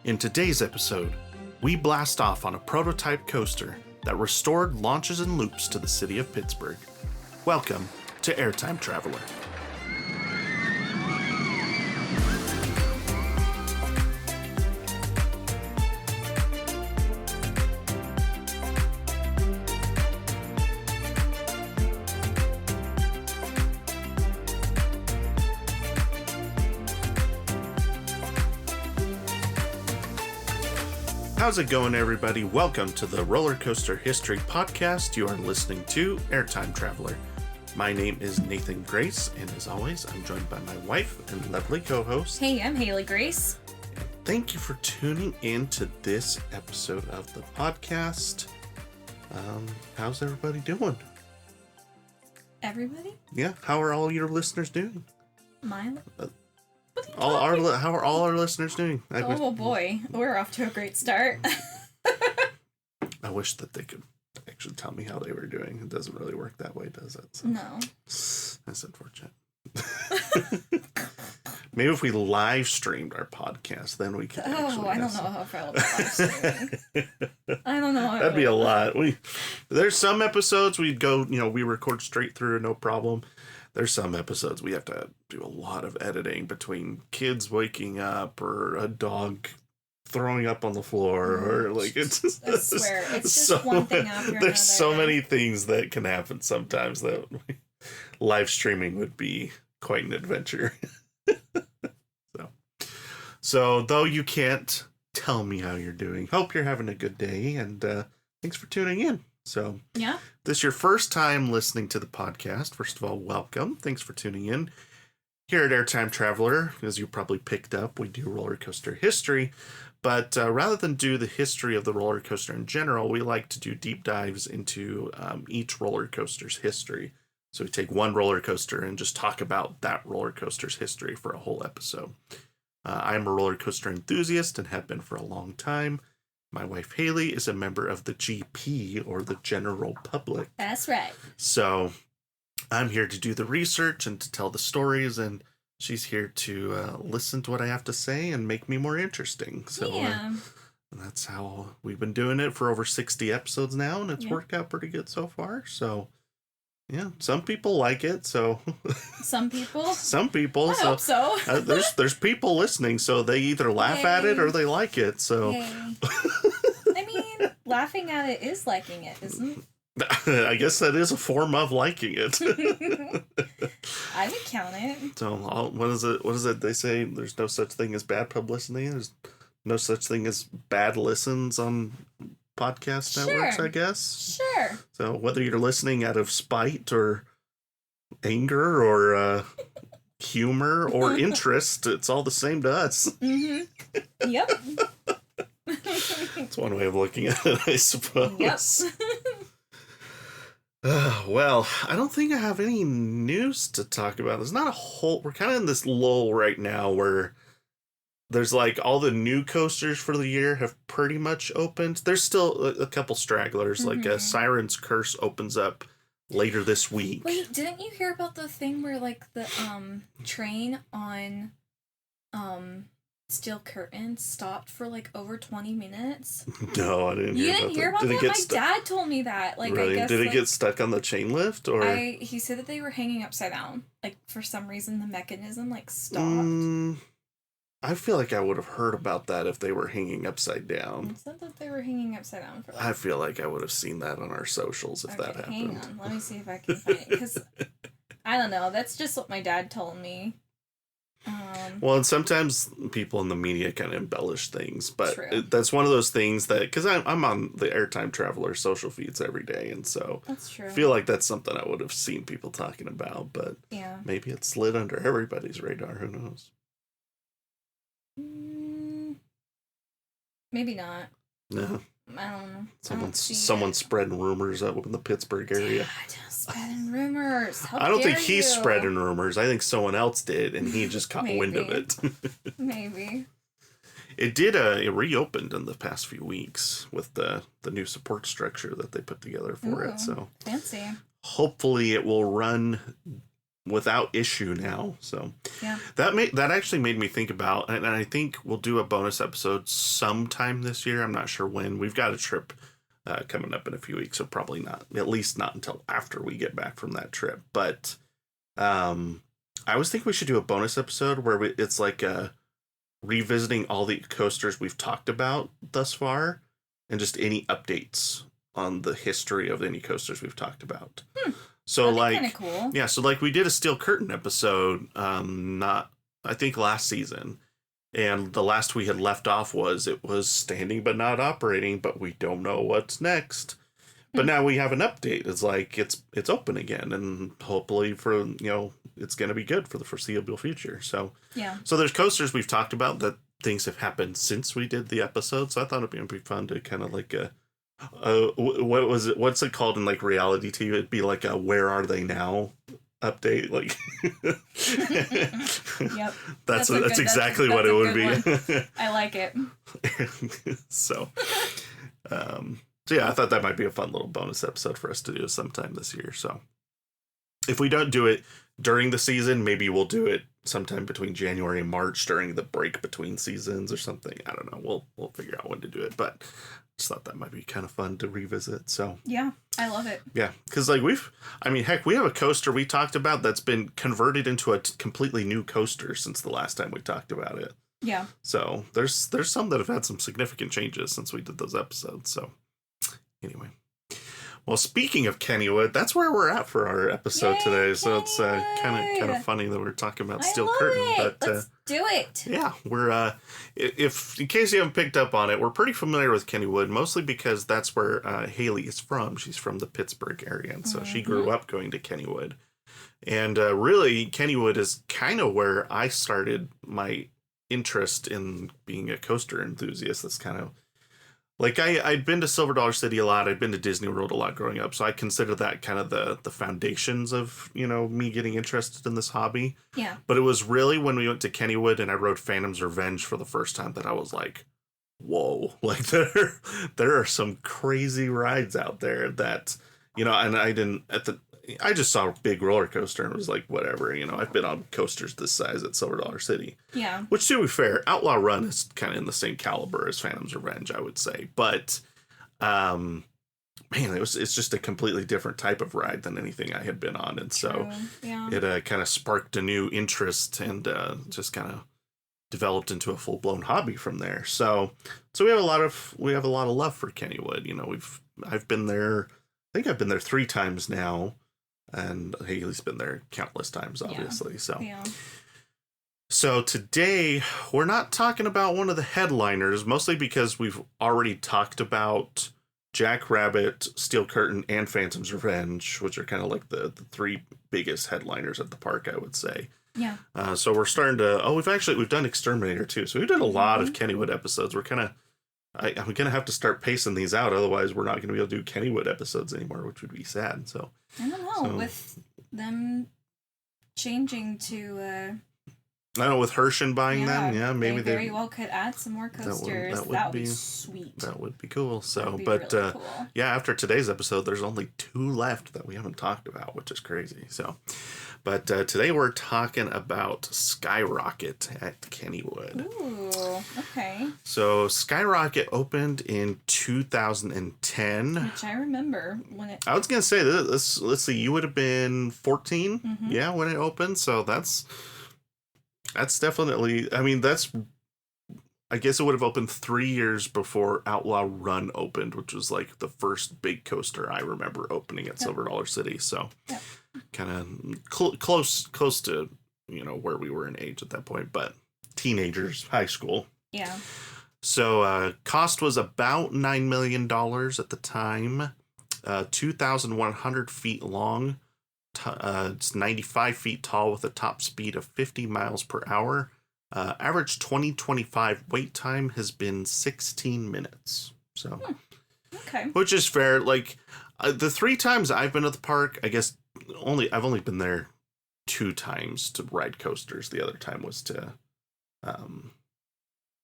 In today's episode, we blast off on a prototype coaster that restored launches and loops to the city of Pittsburgh. Welcome to Airtime Traveler. How's it going, everybody? Welcome to the Roller Coaster History Podcast. You are listening to Airtime Traveler. My name is Nathan Grace, and as always, I'm joined by my wife and lovely co-host. Hey, I'm Haley Grace. Thank you for tuning in to this episode of the podcast. How's everybody doing? Everybody? Yeah, how are all your listeners doing? Mine? How are all our listeners doing? Oh boy, we're off to a great start. I wish that they could actually tell me how they were doing. It doesn't really work that way, does it? So, no. That's unfortunate. Maybe if we live streamed our podcast, then we could actually... I don't know how I felt about live streaming. I don't know. That'd be a lot. There's some episodes we'd go, we record straight through, no problem. There's some episodes we have to do a lot of editing between kids waking up or a dog throwing up on the floor or like it's. I swear, it's just one thing after another. There's so many things that can happen sometimes that live streaming would be quite an adventure. So though you can't tell me how you're doing, hope you're having a good day, and thanks for tuning in. So, yeah, if this is your first time listening to the podcast, first of all, welcome. Thanks for tuning in. Here at Airtime Traveler, as you probably picked up, we do roller coaster history. But rather than do the history of the roller coaster in general, we like to do deep dives into each roller coaster's history. So we take one roller coaster and just talk about that roller coaster's history for a whole episode. I'm a roller coaster enthusiast and have been for a long time. My wife, Haley, is a member of the GP, or the general public. That's right. So I'm here to do the research and to tell the stories, and she's here to listen to what I have to say and make me more interesting. So yeah. That's how we've been doing it for over 60 episodes now, and it's worked out pretty good so far. So, yeah, some people like it, so... Some people? Some people. I hope so. There's people listening, so they either laugh at it or they like it, so... I mean, laughing at it is liking it, isn't it? I guess that is a form of liking it. I would count it. So, what is it they say? There's no such thing as bad publicity. There's no such thing as bad listens on podcast networks, I guess. Sure. So, whether you're listening out of spite or anger or humor or interest, it's all the same to us. Mm-hmm. Yep. That's one way of looking at it, I suppose. Yep. Well, I don't think I have any news to talk about. There's not a whole... We're kind of in this lull right now where there's like all the new coasters for the year have pretty much opened. There's still a couple stragglers. Mm-hmm. Like Siren's Curse opens up later this week. Wait, didn't you hear about the thing where like the train on Steel Curtain stopped for like over 20 minutes? No, I didn't hear about that. You didn't hear about that? My dad told me that. Like, really? I guess, Did it get stuck on the chain lift? Or he said that they were hanging upside down. Like, for some reason, the mechanism, like, stopped. I feel like I would have heard about that if they were hanging upside down. It said that they were hanging upside down for like... I feel like I would have seen that on our socials if that happened. Hang on. Let me see if I can find it. Because, I don't know. That's just what my dad told me. Well, and sometimes people in the media kind of embellish things, but that's one of those things that, because I'm on the Airtime Traveler social feeds every day, and so that's true. I feel like that's something I would have seen people talking about, but maybe it slid under everybody's radar. Who knows? Maybe not. No. I don't know. Someone spreading rumors up in the Pittsburgh area. Just spreading rumors. I don't think he's spreading rumors. I think someone else did, and he just caught wind of it. Maybe. It did. It reopened in the past few weeks with the new support structure that they put together for it. So fancy. Hopefully, it will run without issue now. So yeah, that actually made me think about, and I think we'll do a bonus episode sometime this year. I'm not sure when. We've got a trip coming up in a few weeks, so probably not, at least not until after we get back from that trip. But I always think we should do a bonus episode where it's like revisiting all the coasters we've talked about thus far, and just any updates on the history of any coasters we've talked about. So that'd be kinda cool. yeah, so like we did a Steel Curtain episode, not I think last season, and the last we had left off was it was standing but not operating, but we don't know what's next. But now we have an update. It's like it's open again, and hopefully for it's going to be good for the foreseeable future. So yeah, so there's coasters we've talked about that things have happened since we did the episode. So I thought it'd be fun to kind of like what was it? What's it called in like reality TV? It'd be like a "Where Are They Now" update. Like, yep. that's exactly what it would be. I like it. So, so yeah, I thought that might be a fun little bonus episode for us to do sometime this year. So, if we don't do it during the season, maybe we'll do it sometime between January and March during the break between seasons or something. I don't know. We'll figure out when to do it, but just thought that might be kind of fun to revisit. So yeah, I love it. Yeah, because like we have a coaster we talked about that's been converted into a completely new coaster since the last time we talked about it. Yeah. So there's some that have had some significant changes since we did those episodes. So anyway. Well, speaking of Kennywood, that's where we're at for our episode today. So it's kind of funny that we're talking about Steel Curtain. But let's do it. Yeah, we're if in case you haven't picked up on it, we're pretty familiar with Kennywood, mostly because that's where Haley is from. She's from the Pittsburgh area, and so she grew up going to Kennywood. And really, Kennywood is kind of where I started my interest in being a coaster enthusiast. That's kind of like I'd been to Silver Dollar City a lot. I'd been to Disney World a lot growing up. So I consider that kind of the foundations of, me getting interested in this hobby. Yeah. But it was really when we went to Kennywood and I rode Phantom's Revenge for the first time that I was like, whoa, like there are some crazy rides out there that, and I just saw a big roller coaster and was like, whatever, I've been on coasters this size at Silver Dollar City. Yeah. Which, to be fair, Outlaw Run is kind of in the same caliber as Phantom's Revenge, I would say. But, man, it's just a completely different type of ride than anything I had been on. And so it kind of sparked a new interest and just kind of developed into a full-blown hobby from there. So we have a lot of love for Kennywood. I've been there, I think I've been there 3 times now. And Haley's been there countless times, obviously. So today we're not talking about one of the headliners, mostly because we've already talked about Jack Rabbit, Steel Curtain, and Phantom's Revenge, which are kind of like the 3 biggest headliners at the park, I would say. Yeah. So we're starting to. we've done Exterminator too. So we've done a lot of Kennywood episodes. We're kind of. I'm gonna have to start pacing these out, otherwise we're not gonna be able to do Kennywood episodes anymore, which would be sad. So I don't know, with them changing to I know with Herschend buying them, maybe they very well could add some more coasters. That would be sweet. That would be cool. So, but really cool. Yeah, after today's episode, there's only 2 left that we haven't talked about, which is crazy. So, but today we're talking about Skyrocket at Kennywood. Ooh, okay. So Skyrocket opened in 2010. Which I remember when it. I was gonna say this. Let's see, you would have been 14, when it opened. So that's definitely. I mean, I guess it would have opened 3 years before Outlaw Run opened, which was like the first big coaster I remember opening at Silver Dollar City. So kind of close to, where we were in age at that point, but teenagers, high school. Yeah. So cost was about $9 million at the time, 2,100 feet long. It's 95 feet tall with a top speed of 50 miles per hour. Average 2025 wait time has been 16 minutes. So, okay, which is fair. Like the 3 times I've been to the park, I guess I've only been there 2 times to ride coasters. The other time was to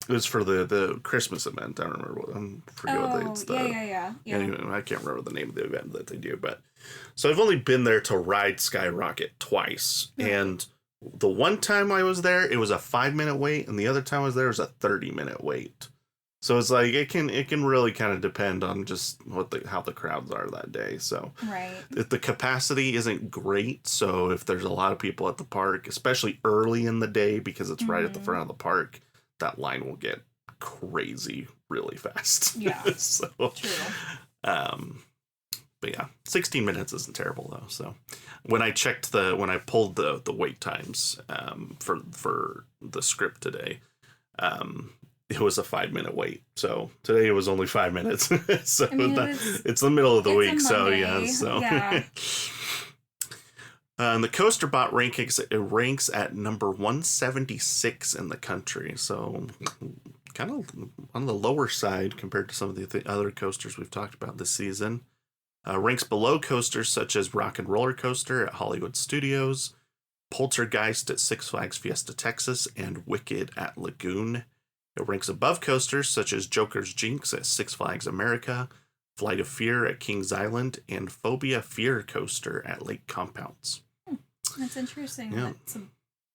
It was for the Christmas event. I don't remember forget what it's the. Yeah. Anyway, I can't remember the name of the event that they do, but so I've only been there to ride Skyrocket twice, and the one time I was there, it was a 5-minute wait, and the other time I was there, it was a 30-minute wait. So it's like it can really kind of depend on just how the crowds are that day. So if the capacity isn't great, so if there's a lot of people at the park, especially early in the day because it's right at the front of the park, that line will get crazy really fast. Yeah. So true. But yeah, 16 minutes isn't terrible though. So when I pulled the wait times for the script today, it was a 5-minute wait. So today it was only 5 minutes. So I mean, it's the middle of the week. So yeah. So yeah. And the coaster bot rankings, it ranks at number 176 in the country. So kind of on the lower side compared to some of the other coasters we've talked about this season. Ranks below coasters such as Rock and Roller Coaster at Hollywood Studios, Poltergeist at Six Flags Fiesta Texas, and Wicked at Lagoon. It ranks above coasters such as Joker's Jinx at Six Flags America, Flight of Fear at Kings Island, and Phobia Fear Coaster at Lake Compounce. That's interesting. Yeah. It's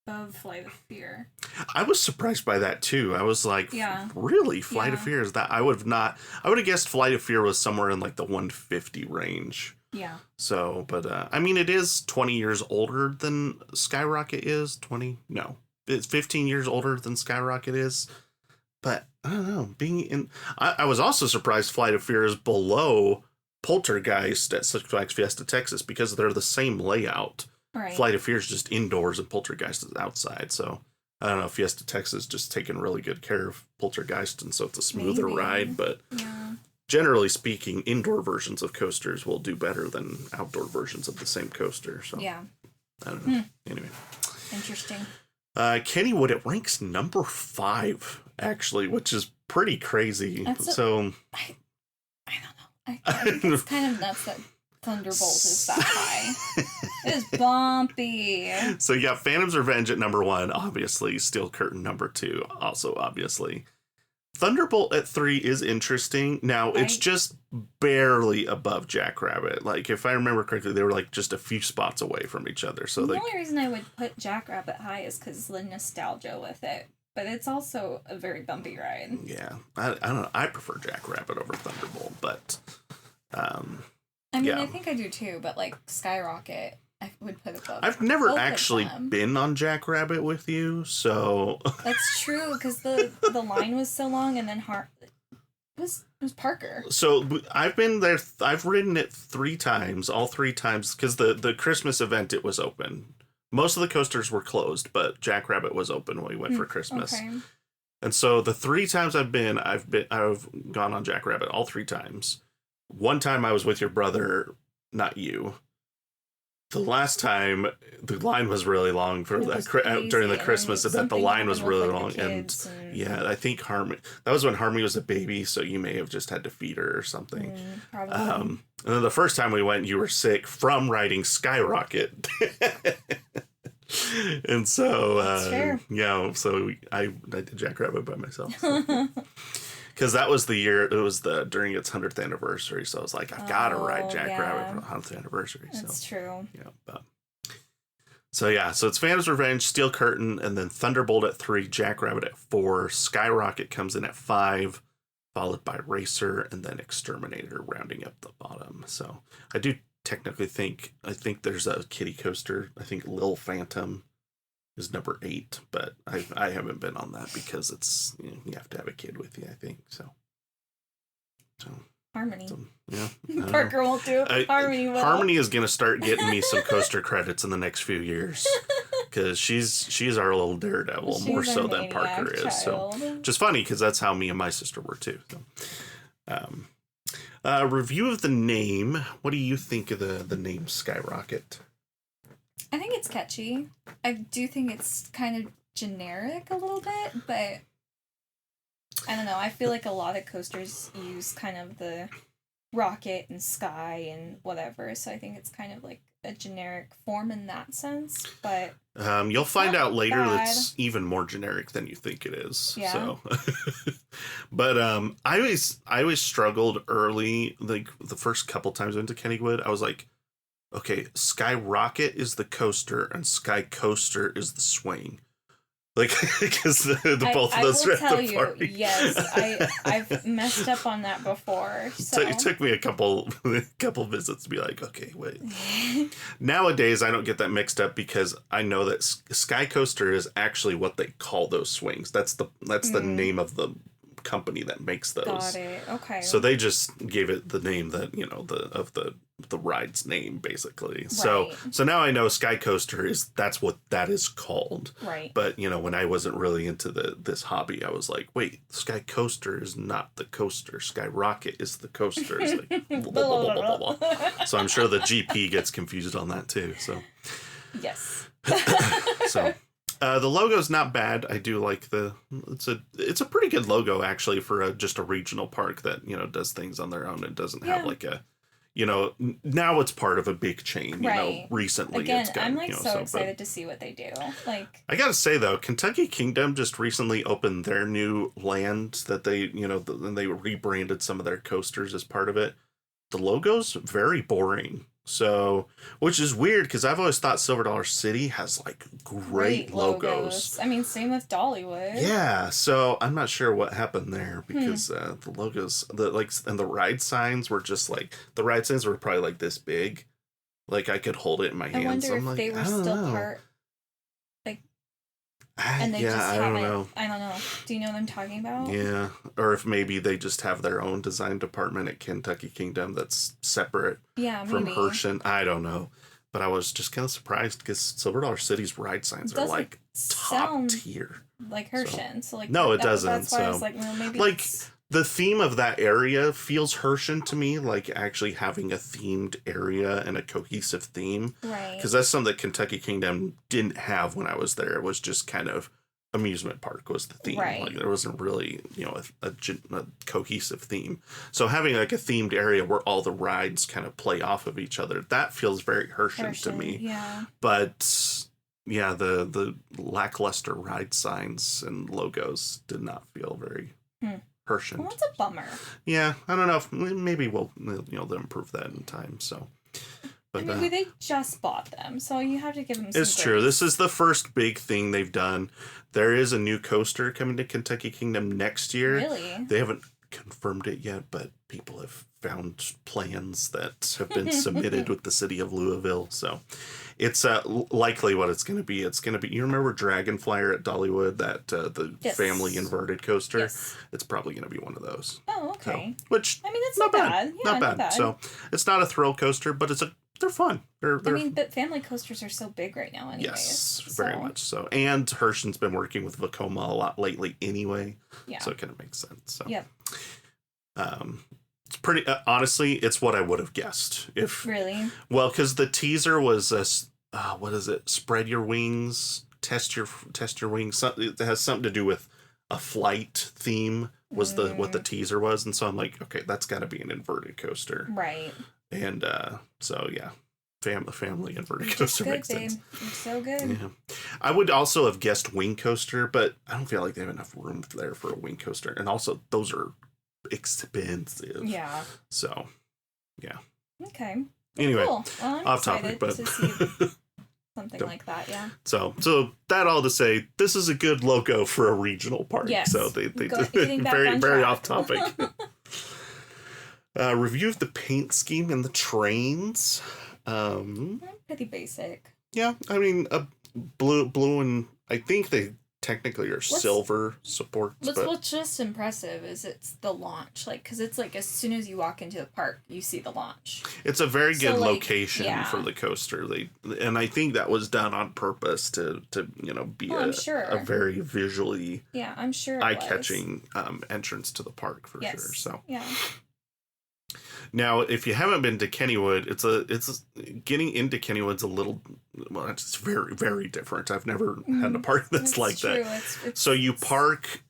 above Flight of Fear. I was surprised by that too. I was like, really? Flight of Fear is that? I would have guessed Flight of Fear was somewhere in like the 150 range. Yeah. So, but I mean, it is 20 years older than Skyrocket is. 20? No. It's 15 years older than Skyrocket is. But I don't know. I was also surprised Flight of Fear is below Poltergeist at Six Flags Fiesta Texas because they're the same layout. Right. Flight of Fear is just indoors and Poltergeist is outside. So I don't know. Fiesta Texas just taking really good care of Poltergeist, and so it's a smoother ride. But generally speaking, indoor versions of coasters will do better than outdoor versions of the same coaster. So I don't know. Anyway, interesting. Kennywood, it ranks number 5 actually, which is pretty crazy. I don't know. I think it's kind of nuts that Thunderbolt is that high. It is bumpy. So you got Phantom's Revenge at number 1, obviously. Steel Curtain number 2, also obviously. Thunderbolt at 3 is interesting. Now, it's just barely above Jackrabbit. Like, if I remember correctly, they were like just a few spots away from each other. So the only reason I would put Jackrabbit high is because the nostalgia with it. But it's also a very bumpy ride. Yeah. I don't know. I prefer Jackrabbit over Thunderbolt, but... I mean, I think I do too, but like Skyrocket, I would put above. I've never actually been on Jackrabbit with you, so... That's true, because the line was so long, and then it was Parker. So I've been there, I've ridden it 3 times, all 3 times, because the Christmas event, it was open. Most of the coasters were closed, but Jackrabbit was open when we went for Christmas. Okay. And so the 3 times I've gone on Jackrabbit, all 3 times. One time I was with your brother, not you. The last time, the line was really long for during the Christmas event. The line was really long, and I think Harmony. That was when Harmony was a baby, so you may have just had to feed her or something. Probably. And then the first time we went, you were sick from riding Skyrocket. And so so I did Jackrabbit by myself. So. Because that was the year, it was during its 100th anniversary, so I was like, I've got to ride Jackrabbit for the 100th anniversary. That's true. Yeah. So it's Phantom's Revenge, Steel Curtain, and then Thunderbolt at 3, Jackrabbit at 4, Skyrocket comes in at 5, followed by Racer, and then Exterminator rounding up the bottom. So I do technically think there's a kiddie coaster. I think Lil Phantom is number 8, but I haven't been on that because it's you have to have a kid with you, I think. So Harmony. Yeah. Parker won't do it. Harmony will. Harmony is gonna start getting me some coaster credits in the next few years because she's our little daredevil, more so than Parker is. So, which is funny because that's how me and my sister were too. So, review of the name. What do you think of the name Skyrocket? I think it's catchy. I do think it's kind of generic a little bit, but I don't know. I feel like a lot of coasters use kind of the rocket and sky and whatever, so I think it's kind of like a generic form in that sense, but you'll find out later bad. that's even more generic than you think it is. Yeah. So, but I always struggled early, like the first couple times I went to Kennywood. I was like, okay, Skyrocket is the coaster and Sky Coaster is the swing. Like, because the both of those are at the party. Yes, I've messed up on that before. So It took me a couple visits to be like, okay, wait. Nowadays, I don't get that mixed up because I know that Sky Coaster is actually what they call those swings. That's the name of the company that makes those. Got it. Okay. So they just gave it the name that the ride's name basically. Right. So now I know Sky Coaster that's what that is called. Right. But when I wasn't really into this hobby, I was like, wait, Sky Coaster is not the coaster. Sky Rocket is the coaster. It's like blah, blah, blah, blah, blah, blah. So I'm sure the GP gets confused on that too. So yes. So the logo's not bad. I do like it's a pretty good logo actually for just a regional park that does things on their own and doesn't have like a now it's part of a big chain. Right. Recently again, it's gotten, I'm like so excited to see what they do. Like I gotta say though, Kentucky Kingdom just recently opened their new land that they and they rebranded some of their coasters as part of it. The logo's very boring. So, which is weird because I've always thought Silver Dollar City has like great logos. I mean, same with Dollywood. Yeah, so I'm not sure what happened there because the logos, and the ride signs were just like the ride signs were probably like this big, like I could hold it in my hands. I wonder if they were still part. And they just I don't know. I don't know. Do you know what I'm talking about? Yeah. Or if maybe they just have their own design department at Kentucky Kingdom that's separate from Hershon. I don't know. But I was just kind of surprised because Silver Dollar City's ride signs are like top tier. Like Hershon. So like no, it doesn't. That's why I was like, well, maybe like the theme of that area feels Hershon to me, like actually having a themed area and a cohesive theme. Right. Because that's something that Kentucky Kingdom didn't have when I was there. It was just kind of amusement park was the theme. Right. Like there wasn't really, a cohesive theme. So having like a themed area where all the rides kind of play off of each other, that feels very Hershon to me. Yeah. But yeah, the lackluster ride signs and logos did not feel very Hershon. Well, that's a bummer. Yeah, I don't know if maybe they'll improve that in time. So, but I mean, they just bought them, so you have to give them some it's true. This is the first big thing they've done. There is a new coaster coming to Kentucky Kingdom next year. Really? They haven't confirmed it yet, but people have found plans that have been submitted with the city of Louisville. So it's likely what it's going to be. It's going to be, you remember Dragonflyer at Dollywood, that the family inverted coaster? Yes. It's probably going to be one of those. Oh, okay. So, which, I mean, it's not bad. Yeah, not bad. So it's not a thrill coaster, but they're fun. They're I mean, but family coasters are so big right now anyways. Yes, very much so. And Hershon's been working with Vekoma a lot lately anyway. Yeah. So it kind of makes sense. So. Yep. It's pretty, honestly, it's what I would have guessed. Really? Well, because the teaser was, what is it? Spread your wings, test your wings. It has something to do with a flight theme was what the teaser was. And so I'm like, okay, that's got to be an inverted coaster. Right. And so, yeah, family inverted coaster makes sense. It's so good. Yeah. I would also have guessed wing coaster, but I don't feel like they have enough room there for a wing coaster. And also, those are expensive. Yeah. So, yeah. Okay. Anyway, cool. Well, I'm off topic, but to see something like that. Yeah. So that all to say, this is a good logo for a regional park. Yes. So they very very off topic. Review of the paint scheme and the trains. Pretty basic. Yeah, I mean, blue, and I think they technically are silver supports. What's just impressive is it's the launch, because it's like as soon as you walk into the park, you see the launch. It's a very good location for the coaster. And I think that was done on purpose to be a very visually I'm sure eye-catching entrance to the park for sure. So yeah. Now, if you haven't been to Kennywood, it's getting into Kennywood's a little, it's very, very different. I've never had a park that's like true. that. So you park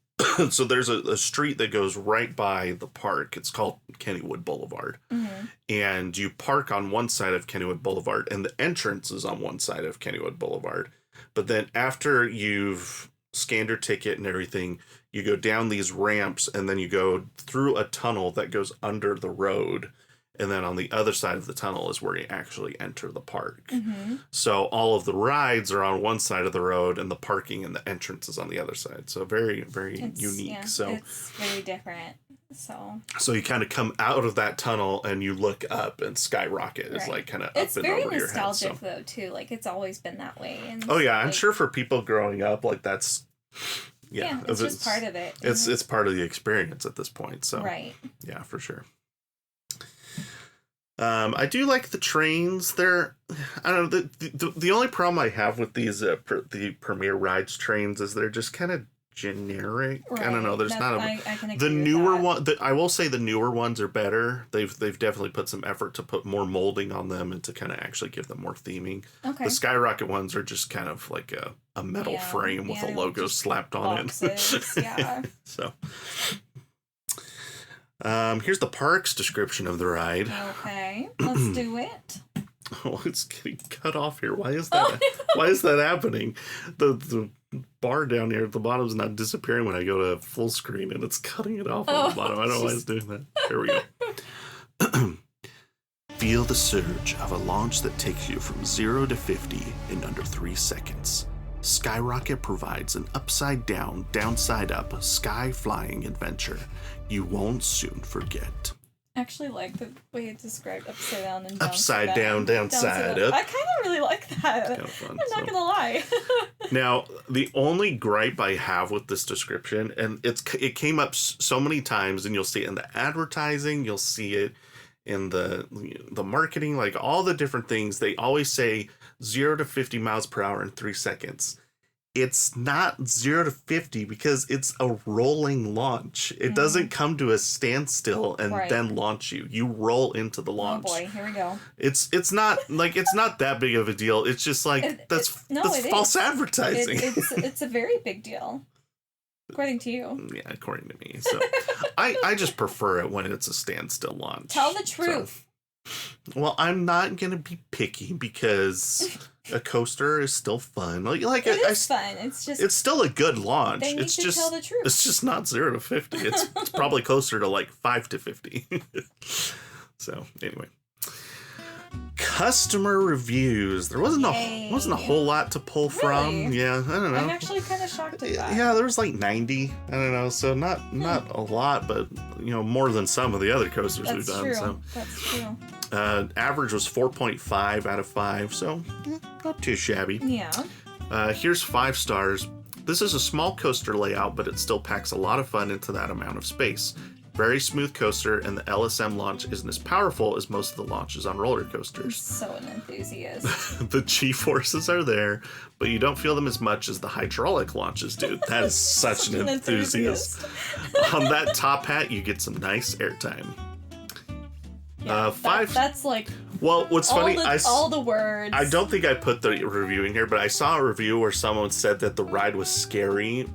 So there's a street that goes right by the park. It's called Kennywood Boulevard. Mm-hmm. And you park on one side of Kennywood Boulevard, and the entrance is on one side of Kennywood Boulevard. But then after you've scanned your ticket and everything, you go down these ramps, and then you go through a tunnel that goes under the road. And then on the other side of the tunnel is where you actually enter the park. Mm-hmm. So all of the rides are on one side of the road, and the parking and the entrance is on the other side. So very, very unique. Yeah, so it's very different. So you kind of come out of that tunnel and you look up, and Skyrocket is like kind of up and over your head. It's very nostalgic though too. Like it's always been that way. And oh yeah, I'm like, sure for people growing up, like that's it's just part of it. It's part of the experience at this point. So right. Yeah, for sure. I do like the trains. They're, I don't know, the only problem I have with these the Premier Rides trains is they're just kind of generic. Right. I don't know. There's not a I can agree the with newer that. one. I will say the newer ones are better. They've definitely put some effort to put more molding on them and to kind of actually give them more theming. Okay. The Skyrocket ones are just kind of like a metal frame with a logo slapped on boxes, it. Yeah. So. Here's the park's description of the ride. Okay, let's do it. Oh, it's getting cut off here. Why is that? Why is that happening? The bar down here at the bottom is not disappearing when I go to full screen, and it's cutting it off on the bottom. I don't know why it's doing that. There we go. Feel the surge of a launch that takes you from 0 to 50 in under 3 seconds. Skyrocket provides an upside-down, downside-up, sky-flying adventure you won't soon forget. I actually like the way it's described upside down and upside down, downside up. I kind of really like that. Kind of fun, I'm not gonna lie. Now, the only gripe I have with this description, and it came up so many times, and you'll see it in the advertising, you'll see it in the marketing, like all the different things. They always say 0 to 50 miles per hour in 3 seconds. It's not 0 to 50 because it's a rolling launch. It doesn't come to a standstill and then launch you. You roll into the launch. Oh boy, here we go. It's not like it's not that big of a deal. It's just like that's false advertising. It's a very big deal. According to you. Yeah, according to me. So I just prefer it when it's a standstill launch. Tell the truth. So, well, I'm not going to be picky because a coaster is still fun. Like it is fun. It's still a good launch. They need it's to just tell the truth. It's just not 0 to 50. It's probably closer to like 5 to 50. So, anyway. Customer reviews. There wasn't a whole lot to pull from. Yeah, I don't know. I'm actually kind of shocked at that. Yeah, there was like 90. I don't know. So not a lot, but more than some of the other coasters we've done. True. So that's true. Average was 4.5 out of 5. So not too shabby. Yeah. Here's 5 stars. This is a small coaster layout, but it still packs a lot of fun into that amount of space. Very smooth coaster, and the LSM launch isn't as powerful as most of the launches on roller coasters. So an enthusiast. The G-forces are there, but you don't feel them as much as the hydraulic launches do. That is such an enthusiast. On that top hat, you get some nice airtime. Yeah, 5. That's like. Well, what's funny? All the words. I don't think I put the review in here, but I saw a review where someone said that the ride was scary.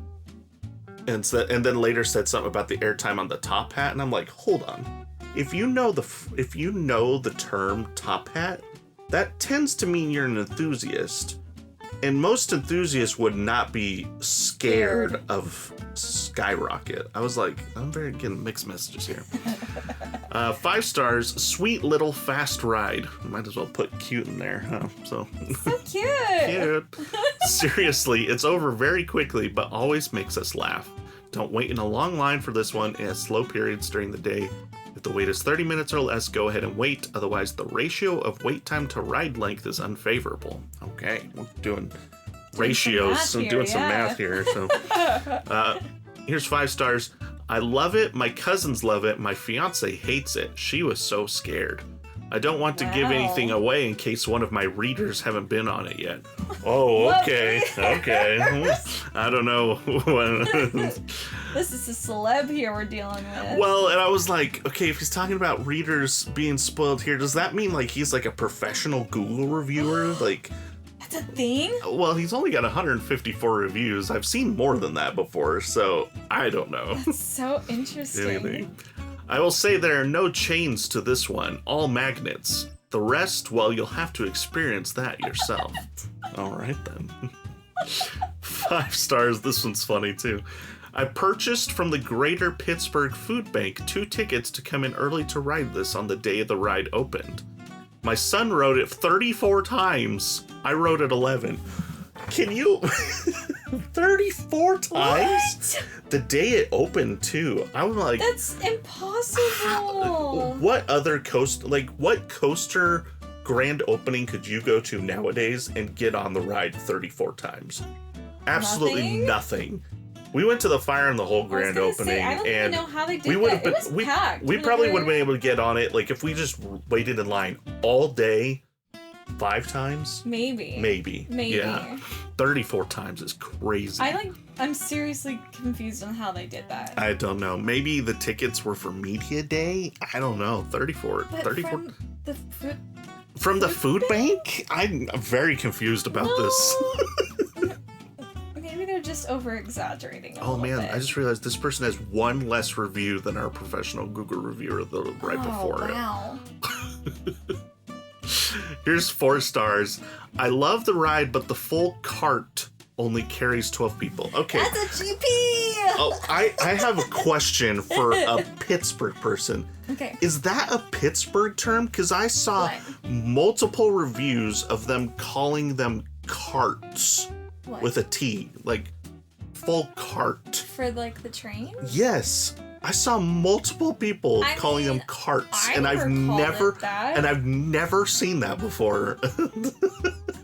And then later said something about the airtime on the top hat, and I'm like, hold on. If you know the term top hat, that tends to mean you're an enthusiast, and most enthusiasts would not be scared of Skyrocket. I was like, I'm getting mixed messages here. 5 stars, sweet little fast ride. Might as well put cute in there, huh? So cute. Cute. Seriously, it's over very quickly, but always makes us laugh. Don't wait in a long line for this one in slow periods during the day. If the wait is 30 minutes or less, go ahead and wait. Otherwise, the ratio of wait time to ride length is unfavorable. Okay, we're doing ratios and doing some math here. So, here's 5 stars. I love it. My cousins love it. My fiance hates it. She was so scared. I don't want to give anything away in case one of my readers haven't been on it yet. Oh, okay. Okay. I don't know. This is a celeb here we're dealing with. Well, and I was like, okay, if he's talking about readers being spoiled here, does that mean like he's like a professional Google reviewer? Like, That's a thing? Well, he's only got 154 reviews. I've seen more than that before, so I don't know. That's so interesting. Anything. I will say there are no chains to this one, all magnets. The rest, well, you'll have to experience that yourself. All right, then. 5 stars. This one's funny, too. I purchased from the Greater Pittsburgh Food Bank 2 tickets to come in early to ride this on the day the ride opened. My son rode it 34 times. I rode it 11. Can you... 34 times? What? The day it opened, too. I'm like... That's impossible. What other what coaster grand opening could you go to nowadays and get on the ride 34 times? Absolutely nothing. We went to the Fire in the Hole grand opening, I don't even know how they did we would have that. been It was packed. we probably would have been able to get on it, like, if we just waited in line all day 5 times. Maybe. Yeah. 34 times is crazy. I'm seriously confused on how they did that. I don't know. Maybe the tickets were for media day. I don't know. 34. But 34. From the food bank? I'm very confused about this. Maybe they're just over exaggerating. Oh man, I just realized this person has 1 less review than our professional Google reviewer right before it. Wow. Here's 4 stars. I love the ride, but the full cart only carries 12 people. Okay. That's a GP! Oh, I have a question for a Pittsburgh person. Okay. Is that a Pittsburgh term? Because I saw multiple reviews of them calling them carts with a T. Like, full cart. For, like, the train? Yes. I saw multiple people calling them carts, and I've never seen that before.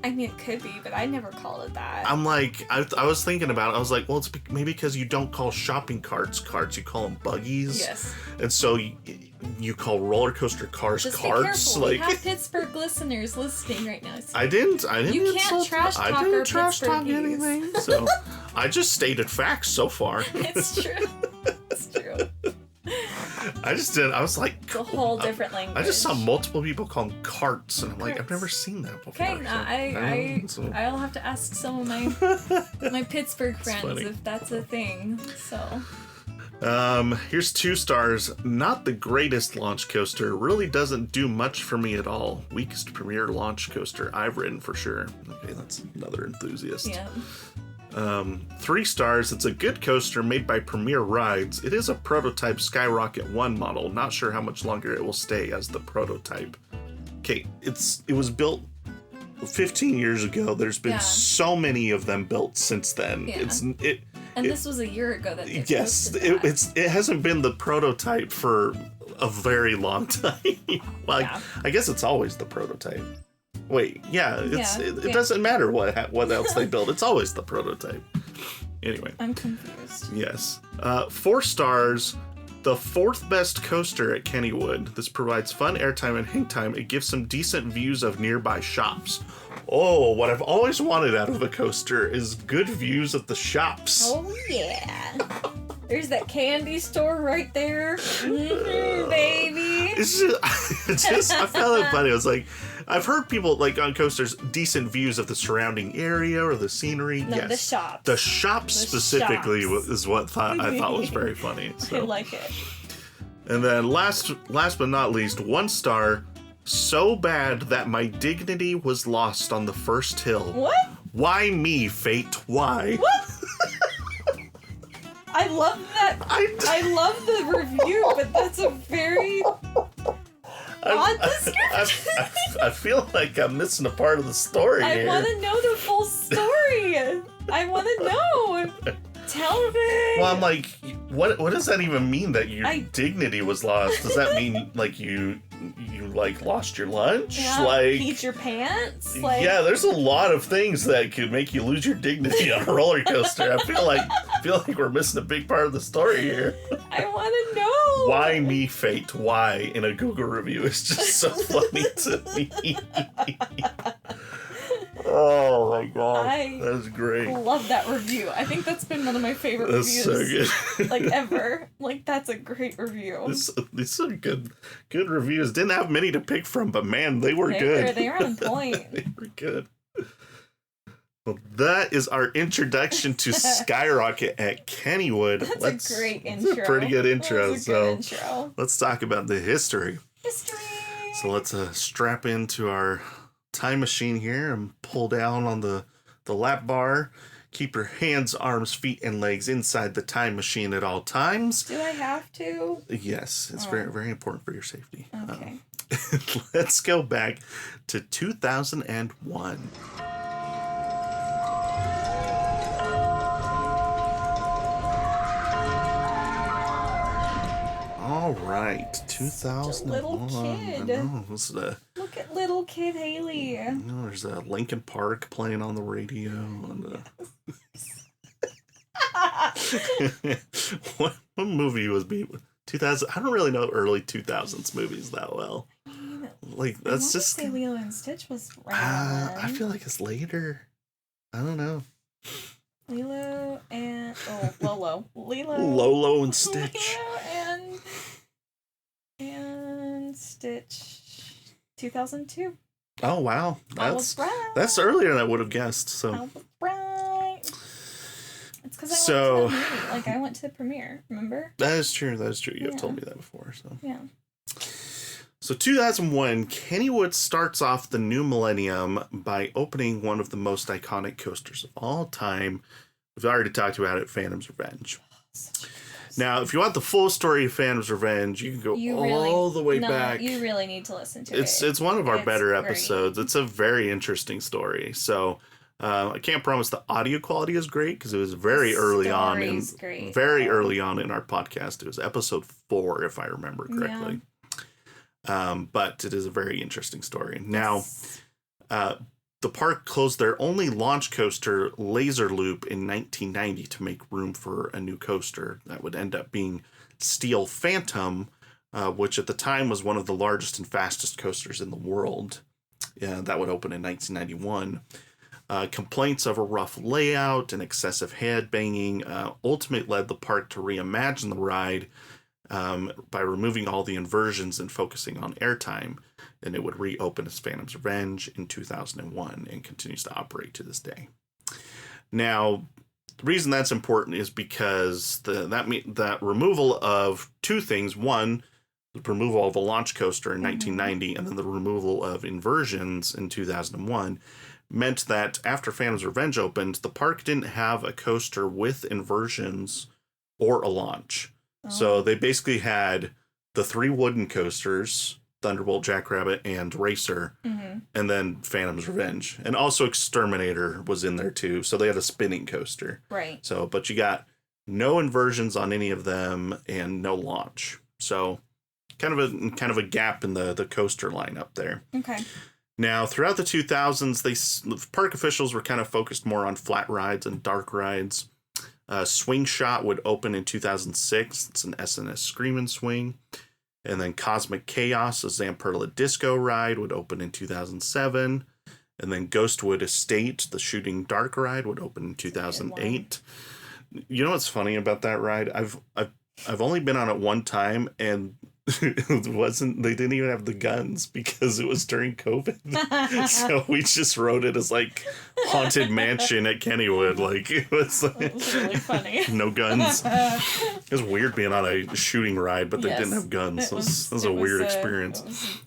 I mean, it could be, but I never called it that. I'm like, I was thinking about it. I was like, well, it's maybe because you don't call shopping carts, you call them buggies. Yes. And so you call roller coaster cars Just carts. Be careful. We have Pittsburgh listeners listening right now. So I didn't. You can't trash talk I didn't trash talk Pittsburghies. anything. So I just stated facts so far. It's true. It's true. I just did. I was like, it's a whole different language. I just saw multiple people call them carts, and I'm like, I've never seen that before. Okay, I'll have to ask some of my Pittsburgh friends if that's a thing. So. Here's 2 stars. Not the greatest launch coaster. Really doesn't do much for me at all. Weakest premier launch coaster I've ridden for sure. Okay, that's another enthusiast. Yeah. 3 stars. It's a good coaster made by Premier Rides. It is a prototype Skyrocket 1 model. Not sure how much longer it will stay as the prototype. Okay, it was built 15 years ago. There's been so many of them built since then. Yeah. This was a year ago that they it hasn't been the prototype for a very long time. I guess it's always the prototype. Wait, it doesn't matter what else they build. It's always the prototype. Anyway. I'm confused. Yes. 4 stars. The 4th best coaster at Kennywood. This provides fun airtime and hang time. It gives some decent views of nearby shops. Oh, what I've always wanted out of a coaster is good views of the shops. Oh, yeah. There's that candy store right there. Mm-hmm, baby. It's just I found it funny. I was like, I've heard people, like, on coasters, decent views of the surrounding area or the scenery. No, yes. The shops. The shops specifically is what I thought was very funny. So. I like it. And then last but not least, 1 star. So bad that my dignity was lost on the first hill. What? Why me, fate? Why? What? I love that. I love the review, but that's a very odd description. I feel like I'm missing a part of the story here. I want to know the full story. I want to know. Tell me. Well, I'm like, what does that even mean that your dignity was lost? Does that mean like you like lost your lunch? Yeah, like peed your pants? Like, yeah, there's a lot of things that could make you lose your dignity on a roller coaster. I feel like we're missing a big part of the story here. I want to know. Why me, fate? Why in a Google review is just so funny to me. Oh my god, that's great. Love that review. I think that's been one of my favorite reviews. So good. Like ever. Like that's a great review. These are good reviews. Didn't have many to pick from, but man, they were good. They were on point. They were good. Well, that is our introduction to Skyrocket at Kennywood. That's a great intro. That's a pretty good intro. Intro. Let's talk about the history. History. So let's strap into our time machine here and pull down on the lap bar. Keep your hands, arms, feet, and legs inside the time machine at all times. Do I have to? Yes, it's very, very important for your safety. Okay. Let's go back to 2001. All right, 2001. Little kid. I know, this is Look at little kid Haley. there's a Linkin Park playing on the radio. And, what movie was 2000? I don't really know early 2000s movies that well. Like that's just. Say Lilo and Stitch was right. I feel like it's later. I don't know. Lilo and Lolo. Lolo and Stitch. Lilo and Stitch. 2002. Oh wow, I was right. that's earlier than I would have guessed. So. I was right. It's because I went to the movie. Like I went to the premiere. Remember? That is true. You have told me that before. So. Yeah. So 2001, Kennywood starts off the new millennium by opening one of the most iconic coasters of all time. We've already talked about it, Phantom's Revenge. Now, if you want the full story of Phantom's Revenge, you can go all the way back. You really need to listen to it. It's one of our better great. episodes. It's a very interesting story. So I can't promise the audio quality is great because it was very early on in our podcast. It was episode 4, if I remember correctly. Yeah. But it is a very interesting story. Now, the park closed their only launch coaster, Laser Loop, in 1990 to make room for a new coaster that would end up being Steel Phantom, which at the time was one of the largest and fastest coasters in the world. That would open in 1991. Complaints of a rough layout and excessive head banging ultimately led the park to reimagine the ride by removing all the inversions and focusing on airtime, and it would reopen as Phantom's Revenge in 2001 and continues to operate to this day. Now, the reason that's important is because that removal of two things: one, the removal of a launch coaster in 1990, and then the removal of inversions in 2001, meant that after Phantom's Revenge opened, the park didn't have a coaster with inversions or a launch. So they basically had the 3 wooden coasters, Thunderbolt, Jackrabbit, and Racer, and then Phantom's Revenge. And also Exterminator was in there too, so they had a spinning coaster. Right. So, but you got no inversions on any of them and no launch. So kind of a gap in the coaster lineup there. Okay. Now, throughout the 2000s, park officials were kind of focused more on flat rides and dark rides. Swing Shot would open in 2006. It's an SNS Screamin' Swing. And then Cosmic Chaos, a Zamperla Disco ride, would open in 2007. And then Ghostwood Estate, the Shooting Dark ride, would open in 2008. You know what's funny about that ride? I've only been on it one time, and they didn't even have the guns because it was during COVID. So we just wrote it as like Haunted Mansion at Kennywood. Like it was really funny. No guns. It was weird being on a shooting ride, but they didn't have guns. It was a weird experience.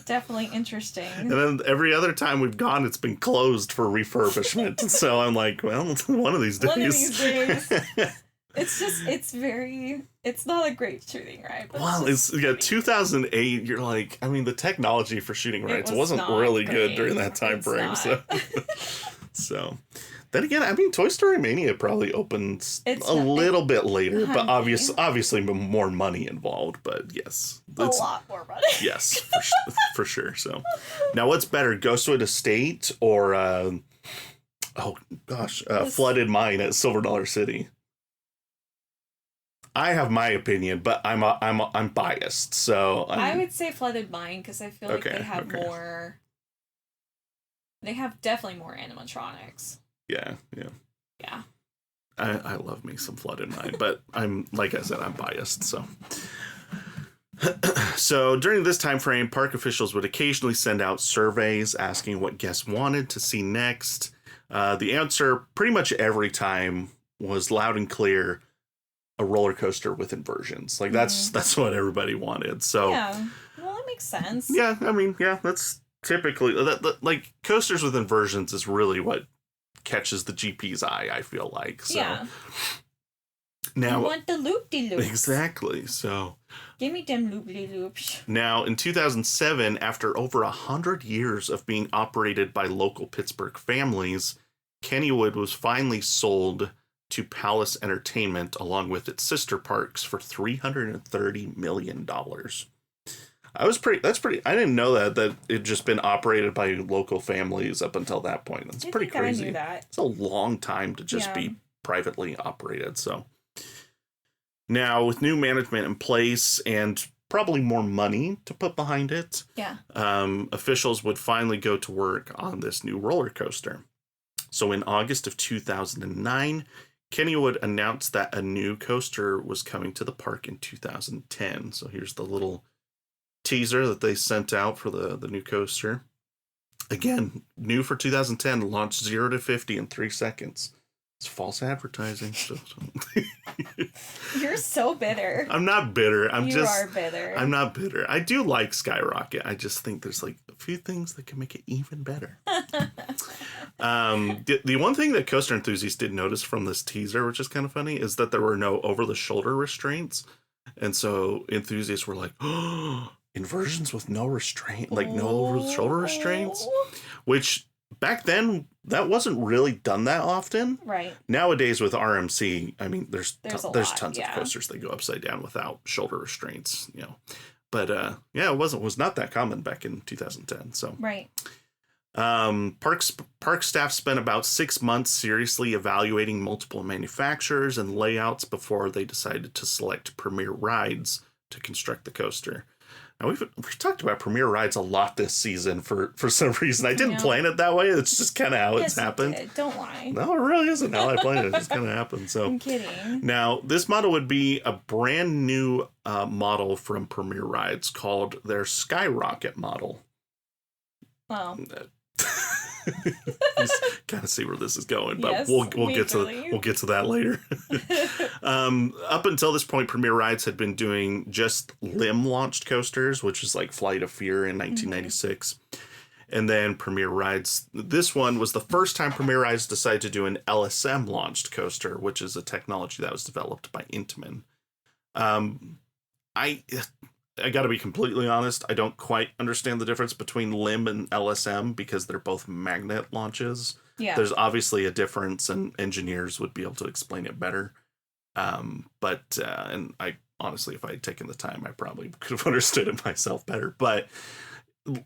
Definitely interesting. And then every other time we've gone, it's been closed for refurbishment. So I'm like, well, one of these days. It's not a great shooting ride. Well, 2008, you're like, I mean, the technology for shooting rides wasn't really good during that time frame. So, then again, I mean, Toy Story Mania probably opens a little bit later, but obviously more money involved, but yes. A lot more money. Yes, for sure. So, now what's better, Ghostwood Estate or, Flooded Mine at Silver Dollar City? I have my opinion, but I'm biased, so I would say Flooded Mine because I feel like they have more. They have definitely more animatronics. Yeah. I love me some Flooded Mine, but like I said, I'm biased, so. So during this time frame, park officials would occasionally send out surveys asking what guests wanted to see next. The answer pretty much every time was loud and clear: a roller coaster with inversions. Like that's what everybody wanted. So yeah, well, that makes sense. Yeah, I mean, yeah, that's typically like coasters with inversions is really what catches the GP's eye, I feel like. So Yeah. now you want the loop-de-loops. Exactly. So give me them loop-de-loops. Now in 2007, after over 100 years of being operated by local Pittsburgh families, Kennywood was finally sold to Palace Entertainment along with its sister parks for $330 million. That's pretty. I didn't know that it'd just been operated by local families up until that point. That's pretty crazy. I knew that. It's a long time to just be privately operated. So now with new management in place and probably more money to put behind it, officials would finally go to work on this new roller coaster. So in August of 2009, Kennywood announced that a new coaster was coming to the park in 2010. So here's the little teaser that they sent out for the new coaster. Again, new for 2010, launched 0 to 50 in 3 seconds. It's false advertising. You're so bitter. I'm not bitter. You are bitter. I'm not bitter. I do like Skyrocket. I just think there's like a few things that can make it even better. The one thing that coaster enthusiasts did notice from this teaser, which is kind of funny, is that there were no over-the-shoulder restraints. And so enthusiasts were like, oh, inversions with no restraint, like no over-the-shoulder restraints, which back then that wasn't really done that often. Right. Nowadays with RMC, I mean, there's tons of yeah. coasters that go upside down without shoulder restraints, you know. But yeah, it was not that common back in 2010. So right. Park staff spent about 6 months seriously evaluating multiple manufacturers and layouts before they decided to select Premier Rides to construct the coaster. Now we've talked about Premier Rides a lot this season for some reason. I didn't plan it that way. It's just kind of how it's happened. You did. Don't lie. No, it really isn't how I planned it. It just kind of happened. So I'm kidding. Now this model would be a brand new model from Premier Rides called their Skyrocket model. Well. Kind of see where this is going, but yes, we'll get to that later. Up until this point, Premier Rides had been doing just limb launched coasters, which is like Flight of Fear in 1996. And then Premier Rides, this one was the first time Premier Rides decided to do an LSM launched coaster, which is a technology that was developed by Intamin. I got to be completely honest. I don't quite understand the difference between LIM and LSM because they're both magnet launches. Yeah. There's obviously a difference, and engineers would be able to explain it better. But I honestly, if I had taken the time, I probably could have understood it myself better. But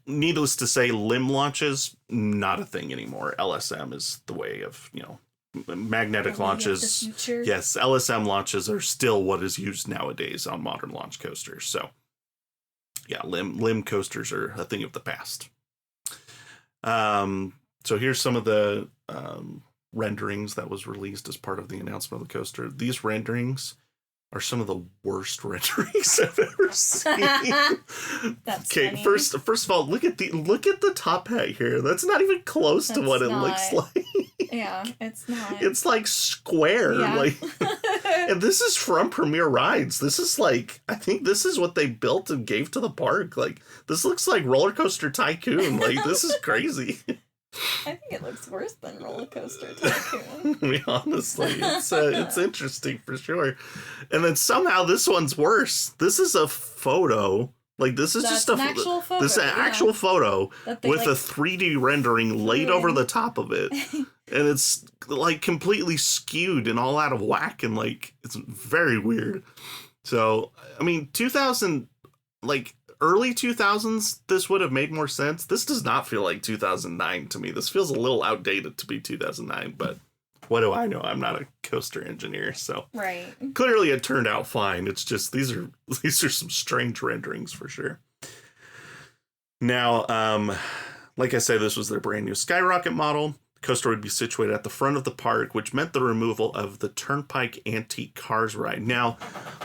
needless to say, LIM launches, not a thing anymore. LSM is the way of, magnetic launches. Yes, LSM launches are still what is used nowadays on modern launch coasters. So yeah, limb coasters are a thing of the past. So here's some of the renderings that was released as part of the announcement of the coaster. These renderings are some of the worst renderings I've ever seen. That's okay, funny. first of all, look at the top hat here. That's not even close to what it looks like. Yeah, it's not. It's like square. Yeah. Like and this is from Premier Rides. This is like, I think this is what they built and gave to the park. Like, this looks like Roller Coaster Tycoon. Like, this is crazy. I think it looks worse than Roller Coaster Tycoon. I mean, honestly, it's interesting for sure. And then somehow this one's worse. This is a photo. Like, this is just an actual photo. This is an actual photo with a 3D rendering laid over the top of it. And it's like completely skewed and all out of whack, and like it's very weird. So I mean, 2000, like early 2000s, this would have made more sense. This does not feel like 2009 to me. This feels a little outdated to be 2009, but what do I know? I'm not a coaster engineer, so right. Clearly it turned out fine. It's just these are some strange renderings for sure. Now, like I said, this was their brand new Skyrocket model. Coaster would be situated at the front of the park, which meant the removal of the Turnpike Antique Cars ride. Now,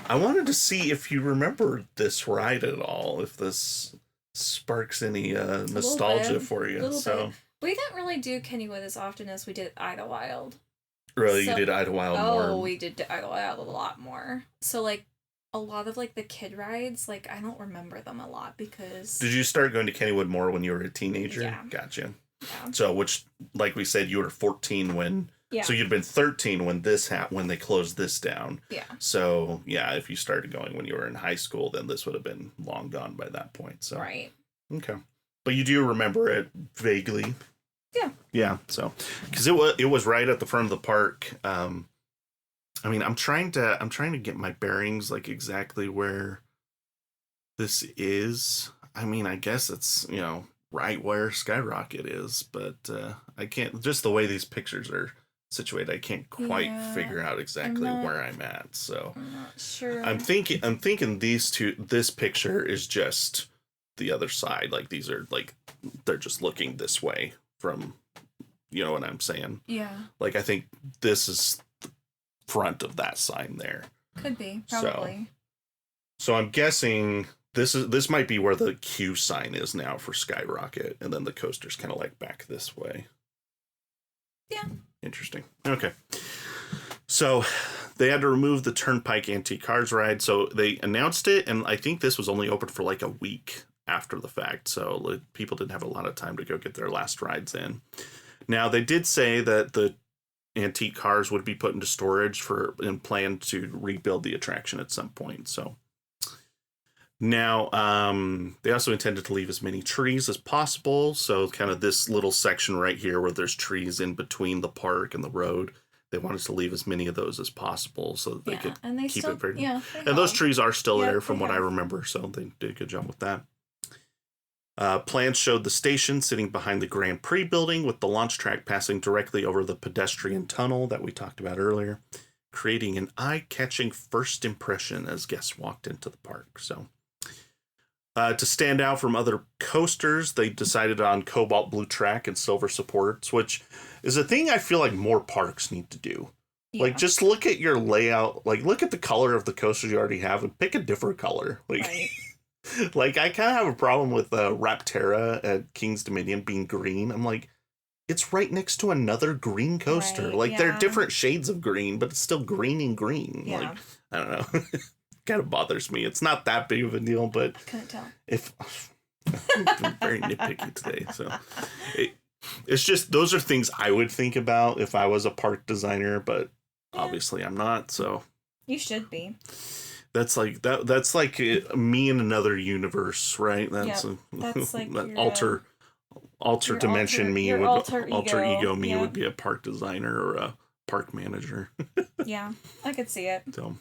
I wanted to see if you remember this ride at all, if this sparks any nostalgia for you. So, We didn't really do Kennywood as often as we did Idlewild. Really, you did Idlewild more? Oh, we did Idlewild a lot more. So, like, a lot of, like, the kid rides, like, I don't remember them a lot because... Did you start going to Kennywood more when you were a teenager? Yeah. Gotcha. Yeah. So, which, like we said, you were 14 when... Yeah. So you'd been 13 when when they closed this down. Yeah. So, yeah, if you started going when you were in high school, then this would have been long gone by that point. So. Right. Okay. But you do remember it vaguely. Yeah. Yeah, so because it was right at the front of the park. I mean, I'm trying to get my bearings, like exactly where this is. I mean, I guess it's, right where Skyrocket is, but I can't, just the way these pictures are situated, I can't quite figure out exactly where I'm at. So I'm not sure. I'm thinking this picture is just the other side. Like these are like, they're just looking this way from, you know what I'm saying? Yeah. Like, I think this is the front of that sign there. Could be, probably. So I'm guessing this might be where the Q sign is now for Skyrocket, and then the coaster's kind of like back this way. Yeah. Interesting. Okay. So they had to remove the Turnpike Antique Cars ride. So they announced it, and I think this was only open for like a week after the fact. So people didn't have a lot of time to go get their last rides in. Now, they did say that the antique cars would be put into storage and plan to rebuild the attraction at some point. So now they also intended to leave as many trees as possible. So kind of this little section right here where there's trees in between the park and the road, they wanted to leave as many of those as possible so that they could keep it very... Yeah, and those trees are still there from what I remember, so they did a good job with that. Plans showed the station sitting behind the Grand Prix building with the launch track passing directly over the pedestrian tunnel that we talked about earlier, creating an eye-catching first impression as guests walked into the park. So, to stand out from other coasters, they decided on cobalt blue track and silver supports, which is a thing I feel like more parks need to do. Yeah. Like, just look at your layout, like, look at the color of the coasters you already have and pick a different color. Like, right. Like, I kind of have a problem with Rapterra at King's Dominion being green. I'm like, it's right next to another green coaster. Right, like, they're different shades of green, but it's still green and green. Yeah. Like, I don't know. Kind of bothers me. It's not that big of a deal, but... I couldn't tell. I'm very nitpicky today, so... It's just, those are things I would think about if I was a park designer, but obviously I'm not, so... You should be. That's like that's like me in another universe, right? That's like that alter dimension me would alter ego me would be a park designer or a park manager. Yeah, I could see it. So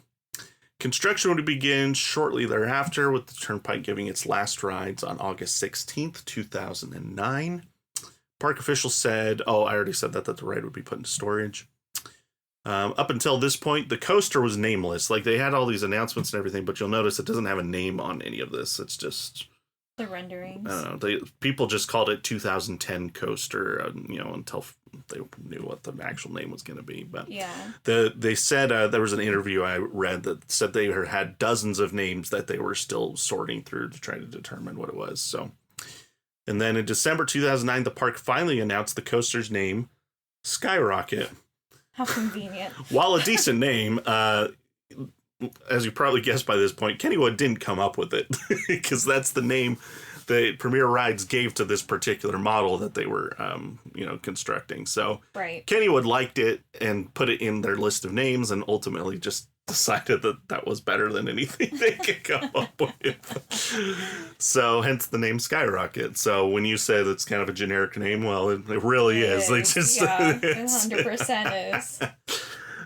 construction would begin shortly thereafter, with the Turnpike giving its last rides on August 16th, 2009. Park officials said, I already said that the ride would be put into storage. Up until this point, the coaster was nameless. Like, they had all these announcements and everything, but you'll notice it doesn't have a name on any of this. It's just... the renderings. I don't know. People just called it 2010 coaster, until they knew what the actual name was going to be. But yeah, they said there was an interview I read that said they had dozens of names that they were still sorting through to try to determine what it was. So, and then in December 2009, the park finally announced the coaster's name, Skyrocket. How convenient. While a decent name, as you probably guessed by this point, Kennywood didn't come up with it because that's the name the Premier Rides gave to this particular model that they were, constructing. So right. Kennywood liked it and put it in their list of names and ultimately just decided that was better than anything they could come up with. So hence the name Skyrocket. So when you say that's kind of a generic name, well, it really is. It is. 100% is.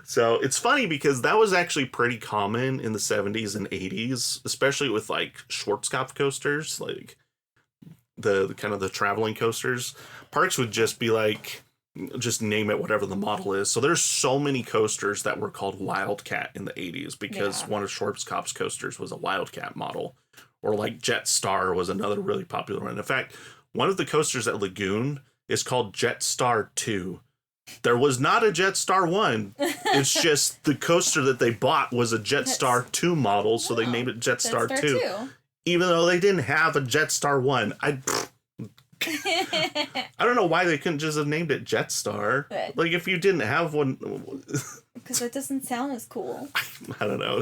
So it's funny because that was actually pretty common in the 70s and 80s, especially with like Schwarzkopf coasters, like the kind of the traveling coasters. Parks would just be like, just name it whatever the model is. So there's so many coasters that were called Wildcat in the 80s because one of Schwarzkopf's coasters was a Wildcat model. Or like Jetstar was another really popular one. In fact, one of the coasters at Lagoon is called Jetstar 2. There was not a Jetstar 1. It's just the coaster that they bought was a Jetstar 2 model, so they named it Jetstar 2. Even though they didn't have a Jetstar 1. I don't know why they couldn't just have named it Jetstar. But, like, if you didn't have one... Because it doesn't sound as cool. I don't know.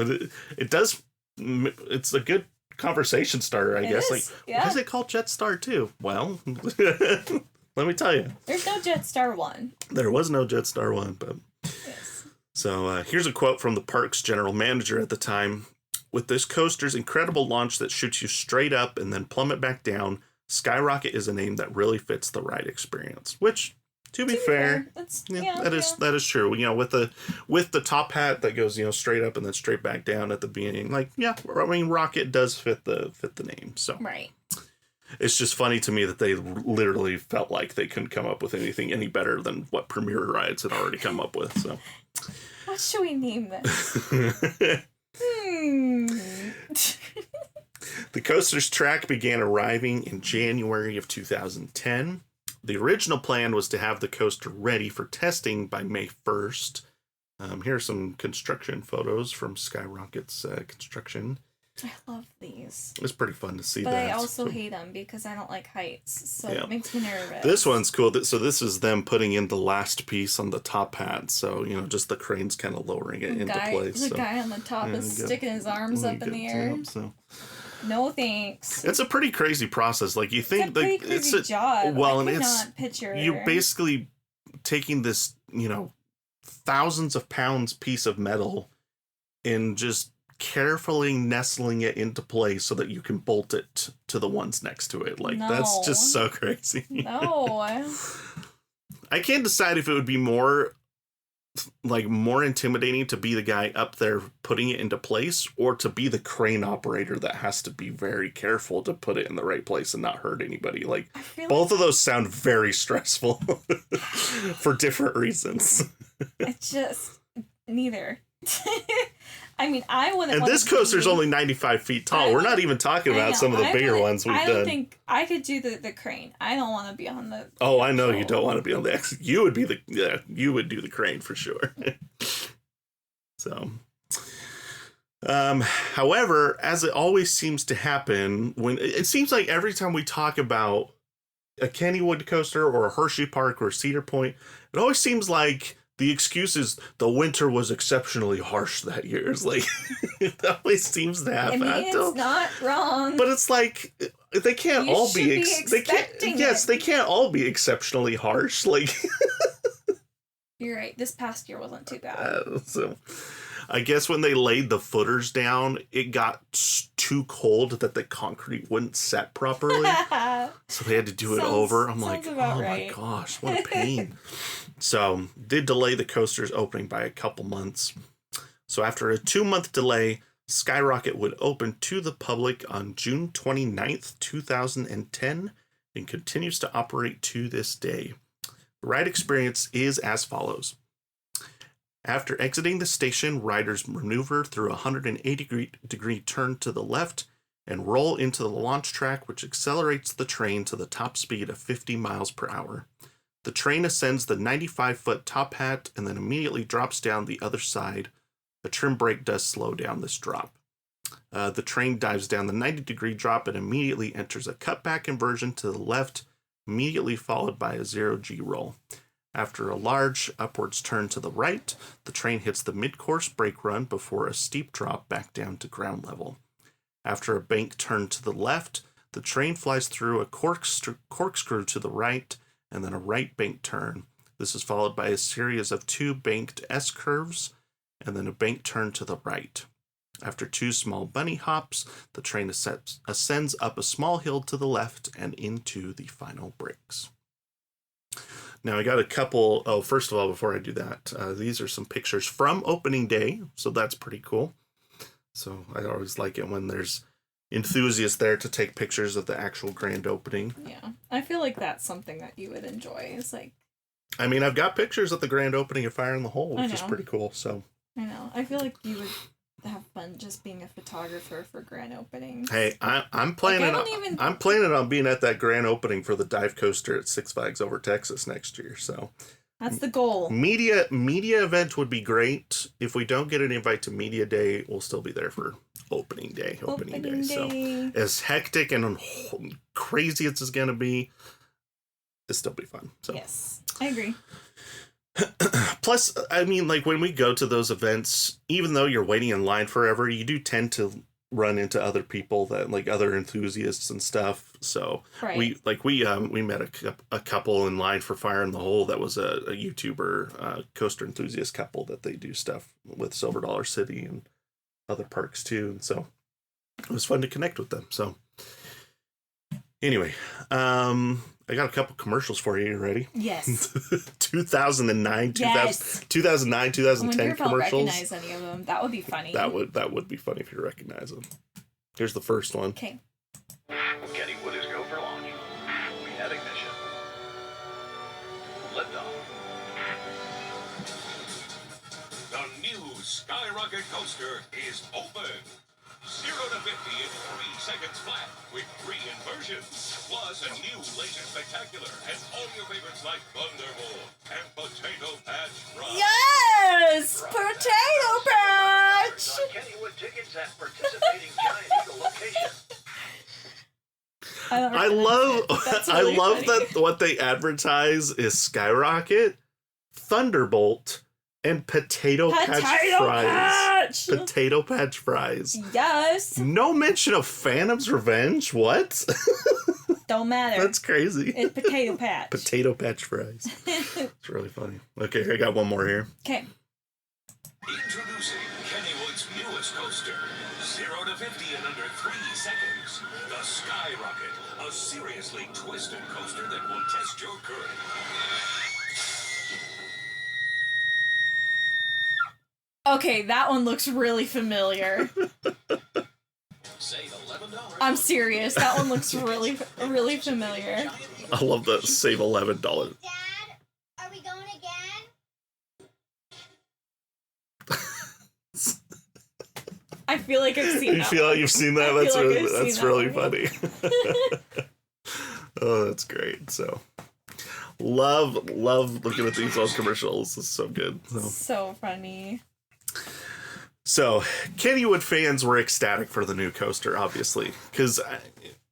It does... It's a good conversation starter, I guess. Is, like, yeah. why is it called Jetstar 2? Well, let me tell you. There's no Jetstar 1. There was no Jetstar 1, but... Yes. So here's a quote from the park's general manager at the time. With this coaster's incredible launch that shoots you straight up and then plummet back down, Skyrocket is a name that really fits the ride experience. Which, to be fair, that is true. You know, with the top hat that goes, you know, straight up and then straight back down at the beginning, like, yeah, I mean, Rocket does fit the name. So right. It's just funny to me that they literally felt like they couldn't come up with anything any better than what Premier Rides had already come up with. So, what should we name this? The coaster's track began arriving in January of 2010. The original plan was to have the coaster ready for testing by May 1st. Here are some construction photos from Skyrocket's construction. I love these. It's pretty fun to see but that. I also hate them because I don't like heights, so it makes me nervous. This one's cool. So this is them putting in the last piece on the top hat. So, you know, just the crane's kind of lowering it into place. The guy on the top is sticking his arms up in the air. No thanks. It's a pretty crazy process. Like, you think... It's a pretty crazy job. Well, I and cannot picture... You're basically taking this, you know, thousands of pounds piece of metal and just carefully nestling it into place so that you can bolt it to the ones next to it. Like, that's just so crazy. No. I can't decide if it would be more intimidating to be the guy up there putting it into place or to be the crane operator that has to be very careful to put it in the right place and not hurt anybody. Like, both of those sound very stressful for different reasons. It's just neither. I mean, I wouldn't. And this coaster's only 95 feet tall. We're not even talking about some of the bigger ones we've done. I don't think I could do the crane. I don't want to be on the. Oh, I know you don't want to be on the X. You would be you would do the crane for sure. So, however, as it always seems to happen, when it seems like every time we talk about a Kennywood coaster or a Hershey Park or Cedar Point, it always seems like the excuse is the winter was exceptionally harsh that year. It's like, it always seems to happen. I mean, it's not wrong. But it's like, they can't all be they can't all be exceptionally harsh. Like, you're right. This past year wasn't too bad. So, I guess when they laid the footers down, it got too cold that the concrete wouldn't set properly. So they had to do it over. I'm like, oh my gosh, what a pain. So, did delay the coaster's opening by a couple months. So, after a 2-month delay, Skyrocket would open to the public on June 29th, 2010, and continues to operate to this day. The ride experience is as follows. After exiting the station, riders maneuver through a 180-degree turn to the left and roll into the launch track, which accelerates the train to the top speed of 50 miles per hour. The train ascends the 95-foot top hat and then immediately drops down the other side. A trim brake does slow down this drop. The train dives down the 90-degree drop and immediately enters a cutback inversion to the left, immediately followed by a 0G roll. After a large upwards turn to the right, the train hits the mid-course brake run before a steep drop back down to ground level. After a bank turn to the left, the train flies through a corkscrew to the right, and then a right bank turn. This is followed by a series of 2 banked S-curves, and then a bank turn to the right. After 2 small bunny hops, the train ascends up a small hill to the left and into the final brakes. Now, I got a couple... Oh, first of all, before I do that, these are some pictures from opening day, so that's pretty cool. So I always like it when there's enthusiasts there to take pictures of the actual grand opening. Yeah, I feel like that's something that you would enjoy. It's like... I mean, I've got pictures at the grand opening of Fire in the Hole, which is pretty cool, so... I know. I feel like you would have fun just being a photographer for grand openings. Hey, I'm planning I'm planning on being at that grand opening for the dive coaster at Six Flags Over Texas next year. So that's the goal. Media event would be great. If we don't get an invite to media day, we'll still be there for opening day. Opening day. So as hectic and crazy as it's going to be, still be fun. So. Yes, I agree. Plus, I mean, like when we go to those events, even though you're waiting in line forever, you do tend to run into other people that like other enthusiasts and stuff. So we met a couple in line for Fire in the Hole that was a YouTuber coaster enthusiast couple that they do stuff with Silver Dollar City and other parks too. And so it was fun to connect with them. So anyway, I got a couple commercials for you. You ready? Yes. 2009, yes. 2009, 2010 if commercials. I'll recognize any of them. That would be funny. That would be funny if you recognize them. Here's the first one. Okay. Kennywood is go for launch. We have ignition. Liftoff. The new Skyrocket coaster is open. 0 to 50 in 3 seconds flat with 3 inversions, plus a new laser spectacular and all your favorites like Thunderbolt and Potato Patch Run. Yes! Potato Patch! Kennywood tickets at participating Giant Eagle locations. I love that what they advertise is Skyrocket, Thunderbolt, and Potato Patch Fries. Potato Patch Fries. Yes. No mention of Phantom's Revenge. What? Don't matter. That's crazy. It's Potato Patch. Potato Patch Fries. It's really funny. Okay, I got one more here. Okay. Introducing Kennywood's newest coaster. 0 to 50 in under 3 seconds. The Skyrocket. A seriously twisted coaster that will test your courage. Okay, that one looks really familiar. Save $11. I'm serious. That one looks really, really familiar. I love the save $11. Dad, are we going again? I feel like I've seen that. You feel like you've seen that? That's really funny. Oh, that's great. So love looking at these old commercials. It's so good. So funny. So, Kennywood fans were ecstatic for the new coaster, obviously, because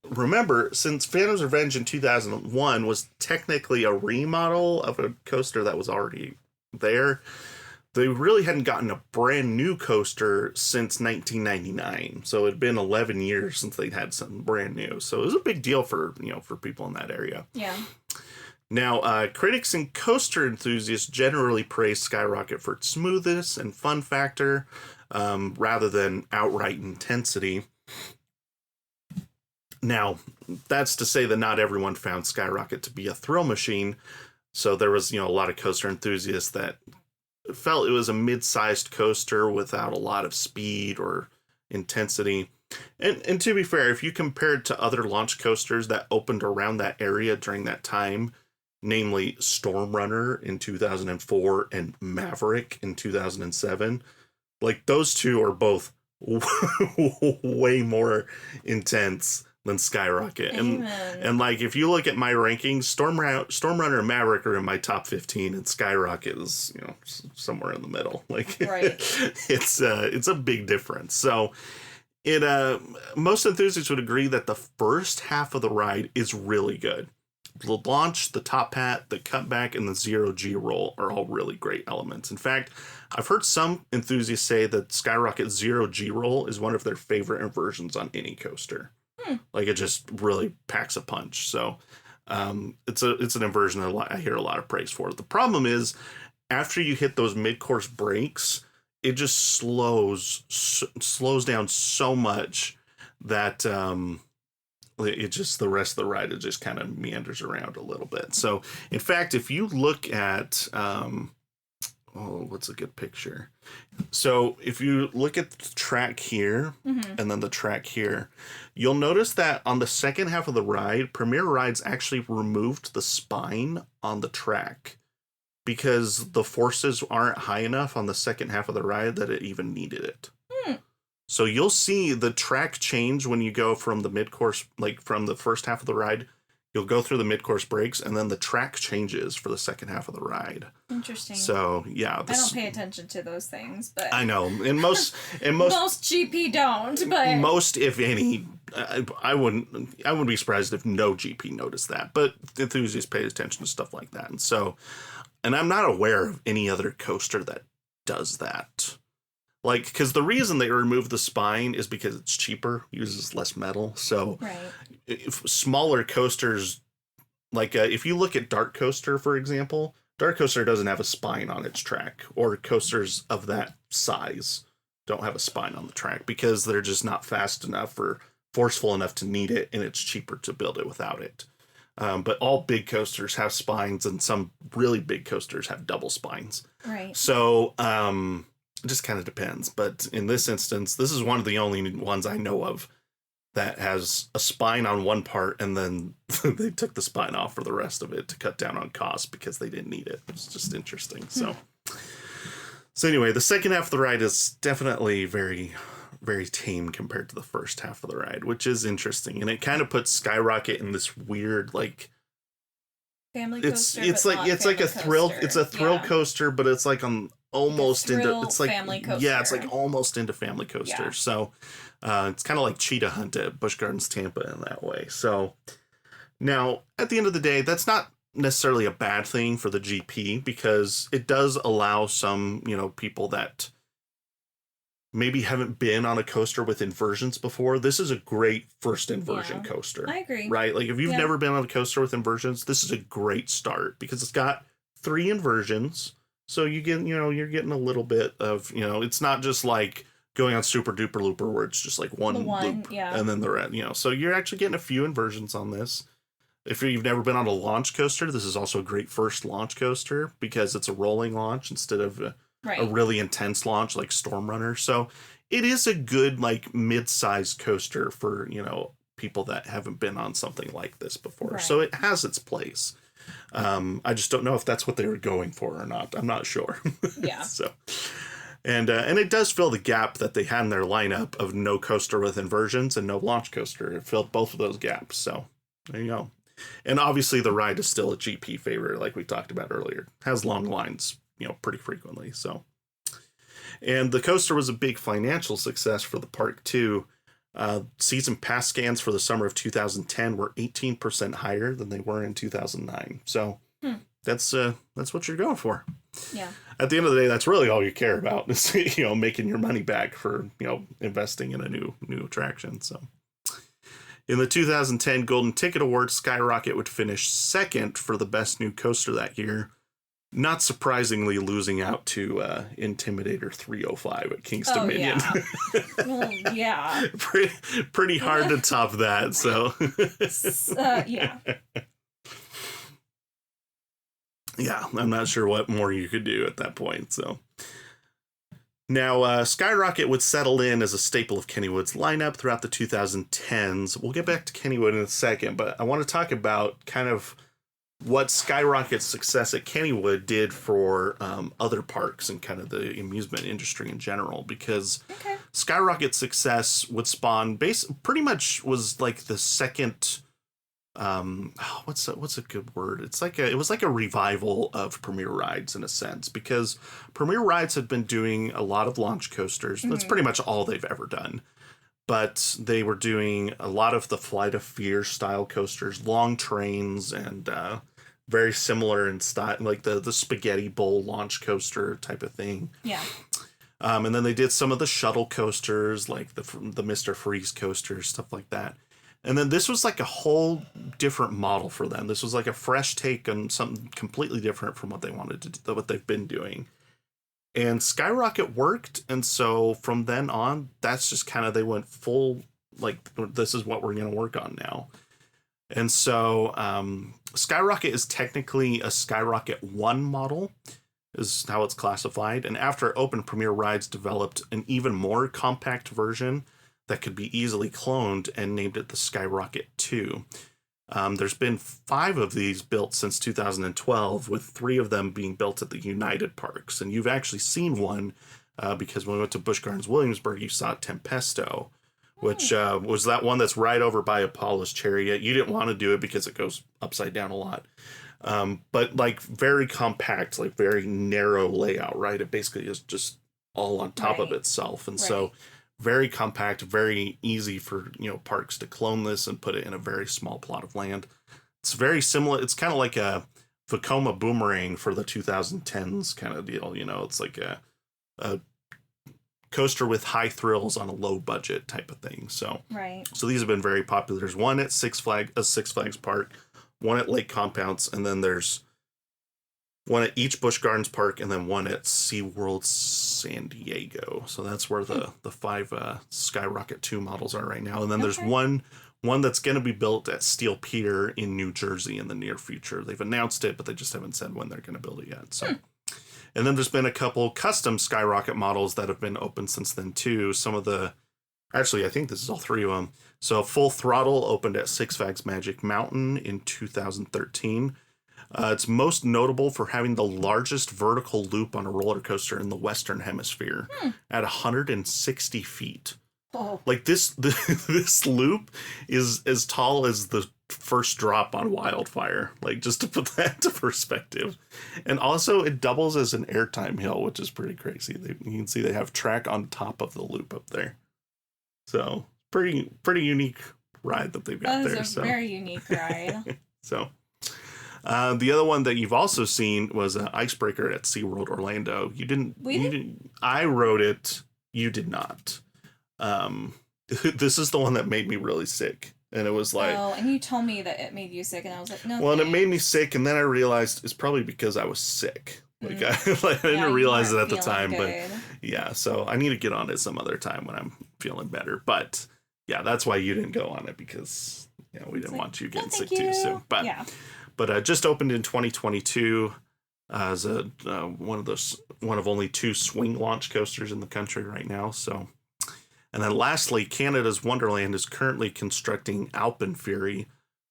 remember, since Phantom's Revenge in 2001 was technically a remodel of a coaster that was already there, they really hadn't gotten a brand new coaster since 1999. So it had been 11 years since they'd had something brand new. So it was a big deal for people in that area. Yeah. Now, critics and coaster enthusiasts generally praise Skyrocket for its smoothness and fun factor, rather than outright intensity. Now, that's to say that not everyone found Skyrocket to be a thrill machine. So there was, a lot of coaster enthusiasts that felt it was a mid-sized coaster without a lot of speed or intensity. And to be fair, if you compare it to other launch coasters that opened around that area during that time, namely Storm Runner in 2004 and Maverick in 2007, like those two are both way more intense than Skyrocket. And like if you look at my rankings, Storm Runner and Maverick are in my top 15, and Skyrocket is somewhere in the middle. Like right. it's a big difference. So most enthusiasts would agree that the first half of the ride is really good. The launch, the top hat, the cutback, and the 0G roll are all really great elements. In fact, I've heard some enthusiasts say that Skyrocket 0G roll is one of their favorite inversions on any coaster. Like it just really packs a punch. So it's an inversion that I hear a lot of praise for. The problem is after you hit those mid-course breaks, it just slows down so much that the rest of the ride, it just kind of meanders around a little bit. So in fact, if you look at what's a good picture? So if you look at the track here and then the track here, you'll notice that on the second half of the ride, Premier Rides actually removed the spine on the track because the forces aren't high enough on the second half of the ride that it even needed it. So you'll see the track change when you go from the mid-course, like from the first half of the ride, you'll go through the mid-course breaks, and then the track changes for the second half of the ride. Interesting. So, yeah. I don't pay attention to those things, but... I know. And most GP don't, but... Most, if any, I wouldn't be surprised if no GP noticed that, but enthusiasts pay attention to stuff like that. And I'm not aware of any other coaster that does that. Like, because the reason they remove the spine is because it's cheaper, uses less metal. So if smaller coasters, like if you look at Dark Coaster, for example, Dark Coaster doesn't have a spine on its track, or coasters of that size don't have a spine on the track because they're just not fast enough or forceful enough to need it, and it's cheaper to build it without it. But all big coasters have spines, and some really big coasters have double spines. Right. So it just kind of depends. But in this instance, this is one of the only ones I know of that has a spine on one part, and then they took the spine off for the rest of it to cut down on cost because they didn't need it. It's just interesting. So anyway, the second half of the ride is definitely very, very tame compared to the first half of the ride, which is interesting. And it kind of puts Skyrocket in this weird, like, family coaster. It's like a thrill. It's a thrill coaster, but it's like almost into it's like family coaster. Yeah, it's like almost into family coaster. Yeah. So it's kind of like Cheetah Hunt at Busch Gardens Tampa in that way. So now at the end of the day, that's not necessarily a bad thing for the GP, because it does allow some, people that maybe haven't been on a coaster with inversions before. This is a great first inversion coaster. I agree. Right? Like if you've never been on a coaster with inversions, this is a great start because it's got 3 inversions. So you get, you're getting a little bit of, it's not just like going on Super Duper Looper where it's just like one loop and then the rest, so you're actually getting a few inversions on this. If you've never been on a launch coaster, this is also a great first launch coaster because it's a rolling launch instead of a really intense launch like Storm Runner. So it is a good, like, mid-sized coaster for, people that haven't been on something like this before. So it has its place. I just don't know if that's what they were going for or not. I'm not sure. Yeah. And it does fill the gap that they had in their lineup of no coaster with inversions and no launch coaster. It filled both of those gaps. So there you go. And obviously the ride is still a GP favorite, like we talked about earlier. It has long lines, pretty frequently. So, and the coaster was a big financial success for the park too. Season pass scans for the summer of 2010 were 18% higher than they were in 2009. So that's what you're going for. Yeah. At the end of the day, that's really all you care about is, making your money back for, investing in a new attraction. So in the 2010 Golden Ticket Awards, Skyrocket would finish second for the best new coaster that year, not surprisingly losing out to Intimidator 305 at King's Dominion. Yeah. Well, yeah. Pretty hard to top that. So yeah. Yeah, I'm not sure what more you could do at that point. So now Skyrocket would settle in as a staple of Kennywood's lineup throughout the 2010s. We'll get back to Kennywood in a second, but I want to talk about kind of what Skyrocket's success at Kennywood did for other parks and kind of the amusement industry in general, because Skyrocket's success would spawn pretty much was like the second what's a good word? It was like a revival of Premier Rides in a sense, because Premier Rides had been doing a lot of launch coasters. That's pretty much all they've ever done. But they were doing a lot of the Flight of Fear style coasters, long trains, and very similar in style, like the Spaghetti Bowl launch coaster type of thing. Yeah. And then they did some of the shuttle coasters, like the Mr. Freeze coasters, stuff like that. And then this was like a whole different model for them. This was like a fresh take on something completely different from what they wanted to do, what they've been doing. And Skyrocket worked. And so from then on, that's just kind of, they went full, like, this is what we're going to work on now. And so Skyrocket is technically a Skyrocket 1 model, is how it's classified. And after Open Premier Rides developed an even more compact version that could be easily cloned and named it the Skyrocket 2. There's been 5 of these built since 2012, with 3 of them being built at the United Parks. And you've actually seen one because when we went to Busch Gardens Williamsburg, you saw Tempesto, which was that one that's right over by Apollo's Chariot. You didn't want to do it because it goes upside down a lot. But like very compact, like very narrow layout, right? It basically is just all on top of itself. And so very compact, very easy for, parks to clone this and put it in a very small plot of land. It's very similar. It's kind of like a Vekoma Boomerang for the 2010s kind of deal. It's like a coaster with high thrills on a low budget type of thing. So these have been very popular. There's one at Six Flags Park, one at Lake Compounce, and then there's one at each Busch Gardens Park, and then one at SeaWorld San Diego. So that's where the 5 Skyrocket 2 models are right now. And then there's one that's going to be built at Steel Pier in New Jersey in the near future. They've announced it, but they just haven't said when they're going to build it yet. So, And then there's been a couple custom Skyrocket models that have been open since then too. Actually, I think this is all 3 of them. So Full Throttle opened at Six Flags Magic Mountain in 2013. It's most notable for having the largest vertical loop on a roller coaster in the Western Hemisphere at 160 feet. Oh. Like this loop is as tall as the first drop on Wildfire. Like, just to put that into perspective. And also it doubles as an airtime hill, which is pretty crazy. You can see they have track on top of the loop up there. So pretty unique ride that they've got there. That is a very unique ride. So the other one that you've also seen was an Icebreaker at SeaWorld Orlando. You didn't. I rode it. You did not. This is the one that made me really sick. And it was like... Oh, and you told me that it made you sick, and I was like, no. Well, and it made me sick, and then I realized it's probably because I was sick. Like, I didn't realize it at the time, but yeah, so I need to get on it some other time when I'm feeling better. But yeah, that's why you didn't go on it, because we didn't want you getting sick too soon. But just opened in 2022 as one of only 2 swing launch coasters in the country right now. So, and then lastly, Canada's Wonderland is currently constructing Alpenfury,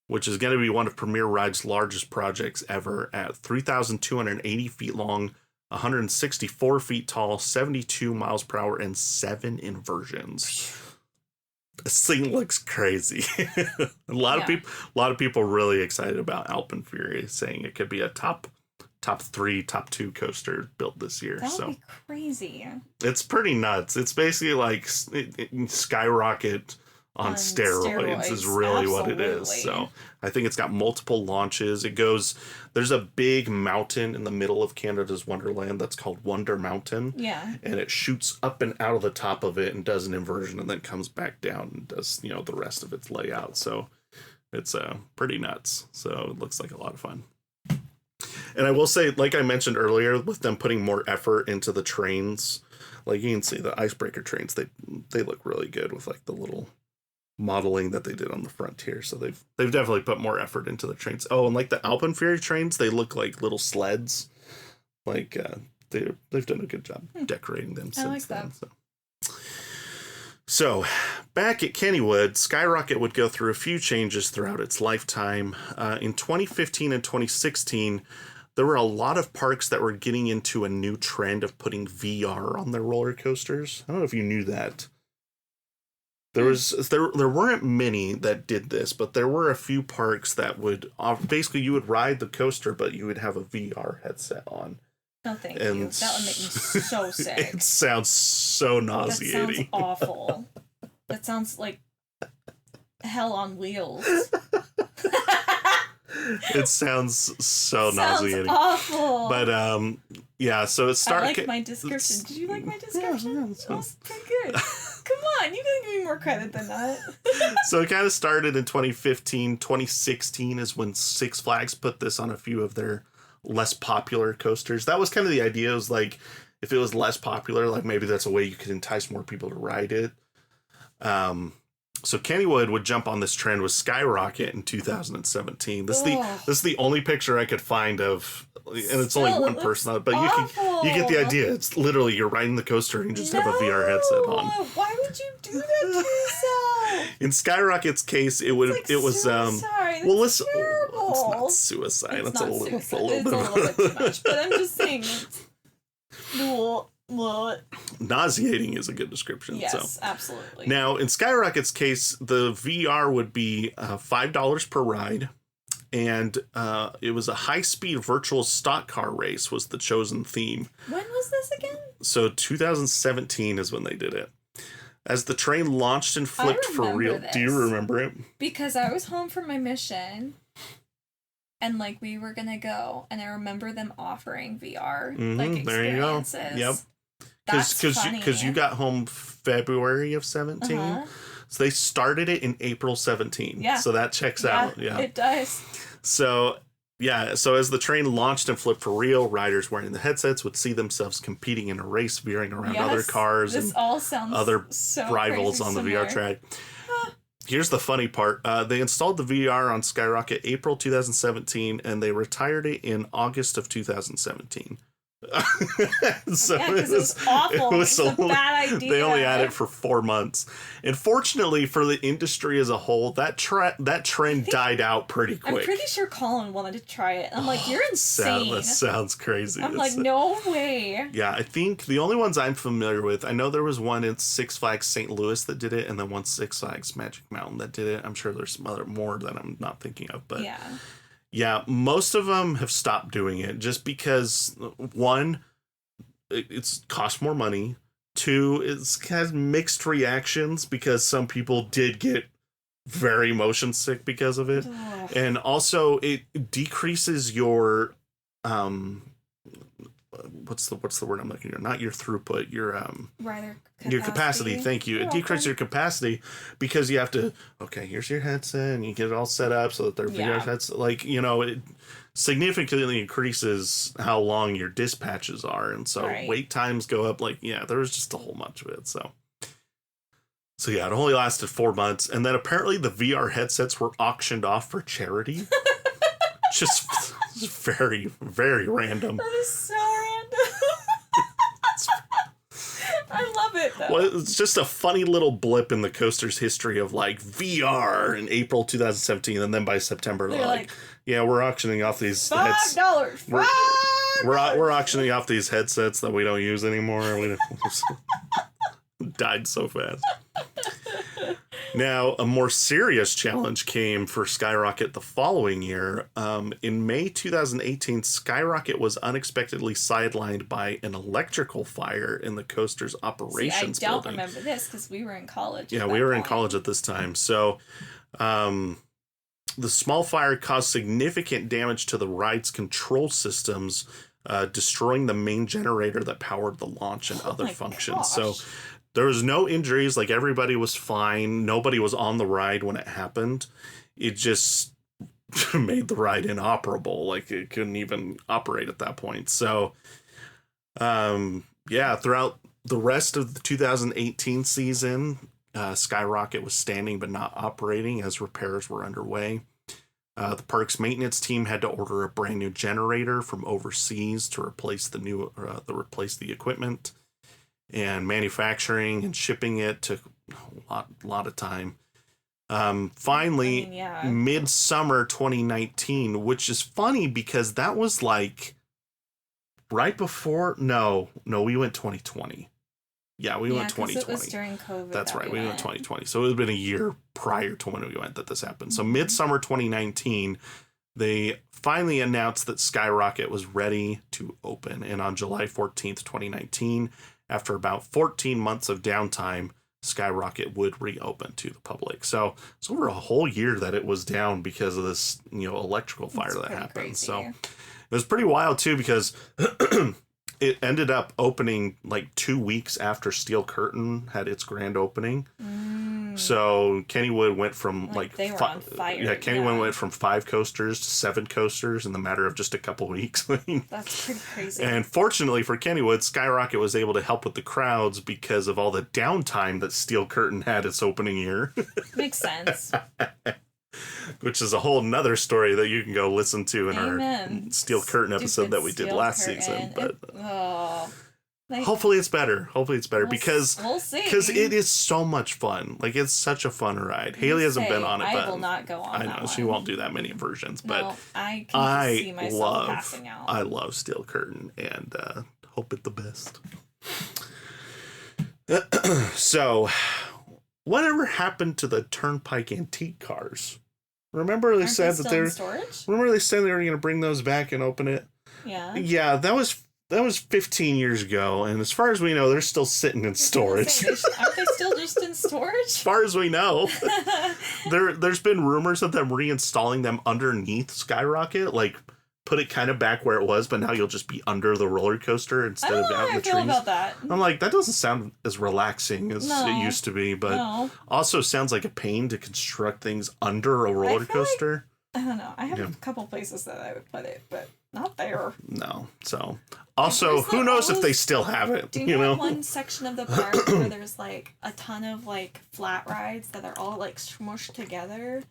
which is going to be one of Premier Ride's largest projects ever at 3,280 feet long, 164 feet tall, 72 miles per hour, and 7 inversions. This thing looks crazy. a lot of people really excited about Alpenfury, saying it could be a top 3, top 2 coaster built this year. That would be crazy. It's pretty nuts. It's basically like Skyrocket on steroids is really what it is. So I think it's got multiple launches. There's a big mountain in the middle of Canada's Wonderland that's called Wonder Mountain. Yeah. And it shoots up and out of the top of it and does an inversion and then comes back down and does, the rest of its layout. So it's pretty nuts. So it looks like a lot of fun. And I will say, like I mentioned earlier, with them putting more effort into the trains, like you can see the Icebreaker trains, they look really good with like the little modeling that they did on the front here. So they've definitely put more effort into the trains. Oh, and like the Alpenfury trains, they look like little sleds. Like they've done a good job decorating them since then. So back at Kennywood, Skyrocket would go through a few changes throughout its lifetime. In 2015 and 2016, there were a lot of parks that were getting into a new trend of putting VR on their roller coasters. I don't know if you knew that. There weren't many that did this, but there were a few parks that would basically you would ride the coaster, but you would have a VR headset on. No, thank you. That would make me so sick. It sounds so nauseating. That sounds awful. That sounds like hell on wheels. It sounds so nauseating. Awful. But yeah, so it started. I like my description. Did you like my description? Yeah, that was pretty good. Come on, you gotta give me more credit than that. So it kind of started in 2015. 2016 is when Six Flags put this on a few of their less popular coasters. That was kind of the idea. It was like, if it was less popular, like maybe that's a way you could entice more people to ride it. So Kennywood would jump on this trend with Skyrocket in 2017. This is the only picture I could find of, and it's only one person on it, but you get the idea. It's literally you're riding the coaster and you just have a VR headset on. Why would you do that to yourself? In Skyrocket's case, it was suicide. Well, listen, it's not suicide. It's a little bit too much. But I'm just saying. Nauseating is a good description. Yes, absolutely. Now, in Skyrocket's case, the VR would be $5 per ride, and it was a high-speed virtual stock car race was the chosen theme. When was this again? So 2017 is when they did it. As the train launched and flipped for real. this. Do you remember it? Because I was home from my mission, and like we were gonna go, and I remember them offering VR like experiences. There you go. Yep. That's funny. Because you got home February of 17. So they started it in April 17. Yeah. So that checks out. Yeah. It does. So as the train launched and flipped for real, riders wearing the headsets would see themselves competing in a race, veering around other cars and all sounds other so rivals on the VR track. Here's the funny part. They installed the VR on Skyrocket April 2017, and they retired it in August of 2017. So yeah, because it was awful. It was a bad idea. They only had it for 4 months. And fortunately for the industry as a whole, that trend died out pretty quick. I'm pretty sure Colin wanted to try it. I'm like, you're insane. That sounds crazy. I'm like, no way. Yeah, I think the only ones I'm familiar with, I know there was one in Six Flags St. Louis that did it, and then one Six Flags Magic Mountain that did it. I'm sure there's some more that I'm not thinking of, but yeah, most of them have stopped doing it just because, one, it's cost more money. Two, it has mixed reactions because some people did get very motion sick because of it. Ugh. And also it decreases your what's the word I'm looking for? Not your throughput, your capacity. Thank you. It decreases your capacity because you have to, here's your headset, and you get it all set up so that they're VR headsets. Like, it significantly increases how long your dispatches are, and so wait times go up. Like, there was just a whole bunch of it. So yeah, it only lasted 4 months, and then apparently the VR headsets were auctioned off for charity. Just very, very random. That is so random. I love it, though. Well, it's just a funny little blip in the coaster's history of, like, VR in April 2017, and then by September, they're like, we're auctioning off these $5. We're auctioning off these headsets that we don't use anymore. We died so fast. Now, a more serious challenge came for Skyrocket the following year. In May 2018, Skyrocket was unexpectedly sidelined by an electrical fire in the coaster's operations building. I don't remember this because we were in college. Yeah, we were in college at this time. So, the small fire caused significant damage to the ride's control systems, destroying the main generator that powered the launch and other functions. Gosh. So, there was no injuries, like everybody was fine. Nobody was on the ride when it happened. It just made the ride inoperable. Like it couldn't even operate at that point. So, throughout the rest of the 2018 season, Skyrocket was standing but not operating as repairs were underway. The park's maintenance team had to order a brand new generator from overseas to replace the equipment. And manufacturing and shipping it took a lot of time. Finally, midsummer 2019, which is funny because that was like right before. No, we went 2020. Yeah, we went 2020. It was during COVID. That's right. We went 2020. So it would have been a year prior to when we went that this happened. So midsummer 2019, they finally announced that Skyrocket was ready to open. And on July 14th, 2019, after about 14 months of downtime, Skyrocket would reopen to the public. So it's over a whole year that it was down because of this, electrical fire that happened. Crazy. So it was pretty wild too because it ended up opening like 2 weeks after Steel Curtain had its grand opening. So Kennywood went from they were on fire. Yeah, Kennywood went from 5 coasters to 7 coasters in the matter of just a couple weeks. That's pretty crazy. And fortunately for Kennywood, Skyrocket was able to help with the crowds because of all the downtime that Steel Curtain had its opening year. Makes sense. Which is a whole nother story that you can go listen to in our Steel Curtain episode that we did last season. But hopefully it's better. Because we'll see. It is so much fun. Like it's such a fun ride. Haley hasn't been on it, but I will not go on. I know she won't do that many versions, but no, I can see myself passing out. I love Steel Curtain and hope it the best. So, whatever happened to the Turnpike antique cars? Remember they said that they're storage? Remember they said they were going to bring those back and open it? Yeah. Yeah, that was 15 years ago, and as far as we know, they're still sitting in storage. Aren't they still just just in storage? As far as we know. There's been rumors of them reinstalling them underneath Skyrocket, like put it kind of back where it was, but now you'll just be under the roller coaster instead of out in the trees. I feel about that. I'm like, that doesn't sound as relaxing as it used to be, but also sounds like a pain to construct things under a roller coaster. Like, I don't know. I have a couple places that I would put it, but not there. No. So also, who knows if they still have it? Do you know one section of the park where there's like a ton of like flat rides that are all like smushed together?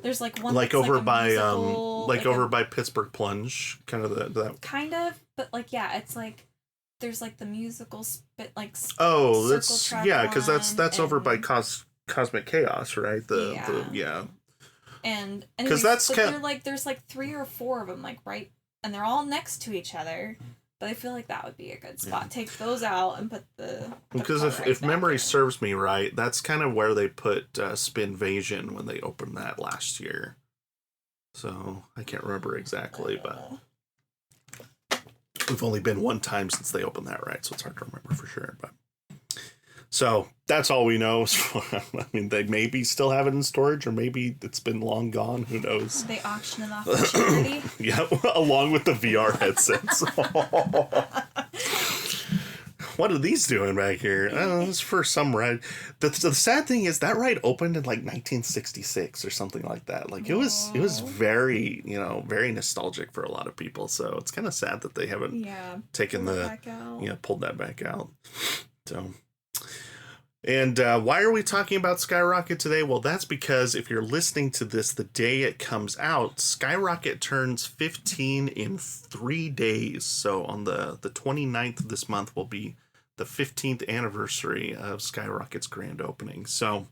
There's like one like that's over like by musical, like over by Pittsburgh Plunge, kind of that. Kind of, but like it's like there's like the musical that's because that's over by Cosmic Chaos, right? And because that's there's like 3 or 4 of them like right, and they're all next to each other. But I feel like that would be a good spot. Yeah. Take those out and put the because if memory serves me right, that's kind of where they put Spinvasion when they opened that last year. So I can't remember exactly, but we've only been one time since they opened that, right? So it's hard to remember for sure. But so that's all we know. I mean, they maybe still have it in storage, or maybe it's been long gone. Who knows? They auction it off for charity. Yeah, along with the VR headsets. What are these doing back here? It's for some ride. The sad thing is that ride opened in like 1966 or something like that. Like it was very, very nostalgic for a lot of people. So it's kind of sad that they haven't pulled that back out. So. And why are we talking about Skyrocket today? Well, that's because if you're listening to this the day it comes out, Skyrocket turns 15 in 3 days. So on the 29th of this month will be the 15th anniversary of Skyrocket's grand opening. So,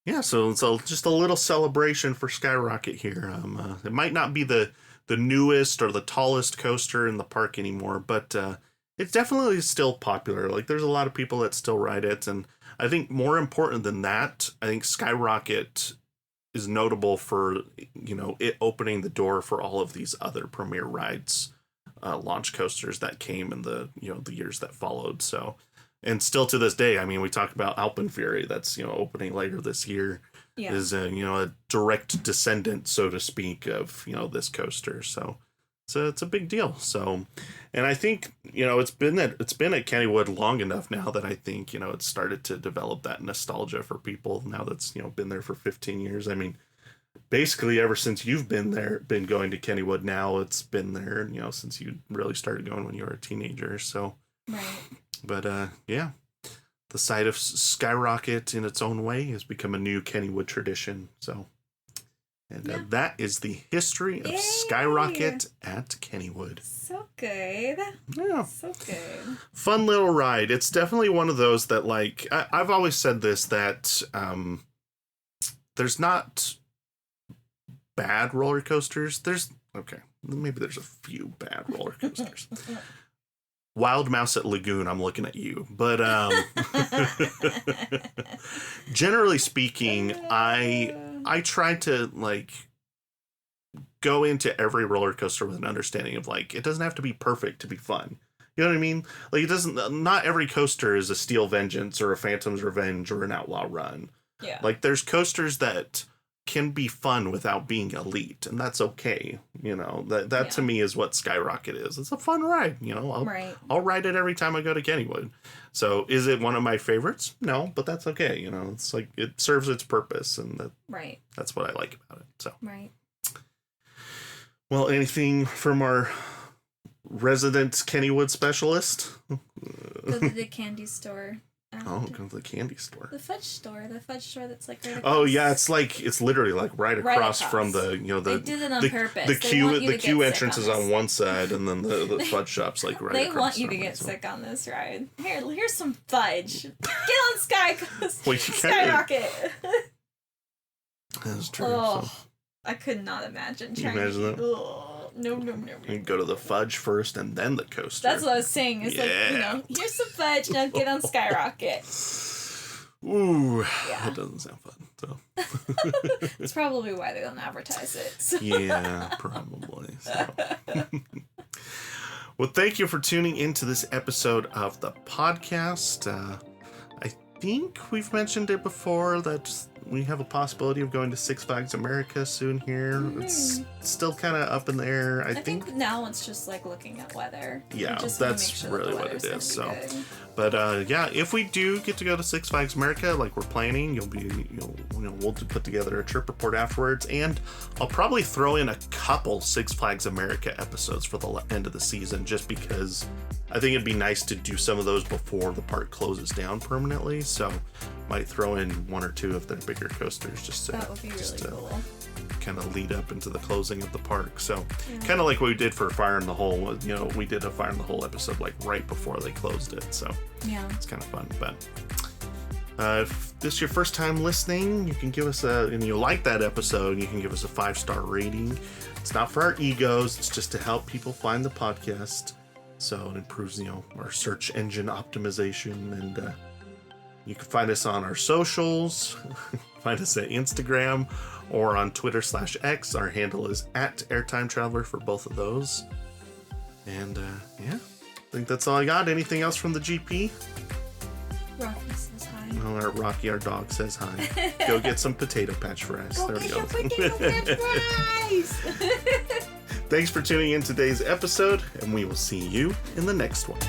yeah, so it's just a little celebration for Skyrocket here. It might not be the newest or the tallest coaster in the park anymore, but it's definitely still popular. Like, there's a lot of people that still ride it. And I think more important than that, I think Skyrocket is notable for, it opening the door for all of these other premier rides, launch coasters that came in the years that followed. So, and still to this day, I mean, we talk about Alpenfury that's, opening later this year is a direct descendant, so to speak, of, this coaster. So it's a big deal. So, and I think, it's been at Kennywood long enough now that I think, it's started to develop that nostalgia for people now that's, been there for 15 years. I mean, basically ever since you've been going to Kennywood now, it's been there, since you really started going when you were a teenager. So, right. But, yeah, the sight of Skyrocket in its own way has become a new Kennywood tradition. So. And that is the history of Skyrocket at Kennywood. So good. Yeah. So good. Fun little ride. It's definitely one of those that, like, I've always said this, that there's not bad roller coasters. Maybe there's a few bad roller coasters. Wild Mouse at Lagoon, I'm looking at you. But generally speaking, I try to, like, go into every roller coaster with an understanding of, like, it doesn't have to be perfect to be fun. You know what I mean? Like, not every coaster is a Steel Vengeance or a Phantom's Revenge or an Outlaw Run. Yeah. Like, there's coasters that can be fun without being elite, and that's okay. That to me is what Skyrocket is. It's a fun ride. I'll ride it every time I go to Kennywood. So is it one of my favorites? No, but that's okay. It's like it serves its purpose, and that's what I like about it. So right. Well, anything from our resident Kennywood specialist? Go to the candy store. Go to the candy store. The fudge store that's like right across. Oh yeah, it's literally like right across from the they did it on purpose. The queue entrance is on one side, and then the fudge shop's like right. They across want you to get sick on this ride. Here's some fudge. Get on Skyrocket. That's true. Oh, so. I could not imagine trying. Can you imagine that? Oh, no. You go to the fudge first and then the coaster. That's what I was saying. It's like, here's some fudge, now get on Skyrocket. Ooh, that doesn't sound fun. So. That's probably why they don't advertise it. So. Yeah, probably. So. Well, thank you for tuning into this episode of the podcast. think we've mentioned it before that we have a possibility of going to Six Flags America soon here. It's still kind of up in the air. I think now it's just like looking at weather. Yeah, just wanna that's make sure really the what it weather's gonna is. be So, good. but yeah, if we do get to go to Six Flags America, like we're planning, we'll put together a trip report afterwards, and I'll probably throw in a couple Six Flags America episodes for the end of the season, just because I think it'd be nice to do some of those before the park closes down permanently. So, might throw in one or two of their bigger coasters just to, That would be really cool. kind of lead up into the closing of the park. So kind of like what we did for Fire in the Hole. We did a Fire in the Hole episode like right before they closed it. So yeah, it's kind of fun. But if this is your first time listening, you can give us and you like that episode, you can give us a 5-star rating. It's not for our egos. It's just to help people find the podcast. So it improves, our search engine optimization. And you can find us on our socials. Find us at Instagram or on Twitter/X. Our handle is @airtimetraveler for both of those. And yeah, I think that's all I got. Anything else from the GP? Rocky says hi. Well, Rocky, our dog, says hi. Go get some potato patch fries. Go There get we your go. potato patch fries! Thanks for tuning in today's episode, and we will see you in the next one.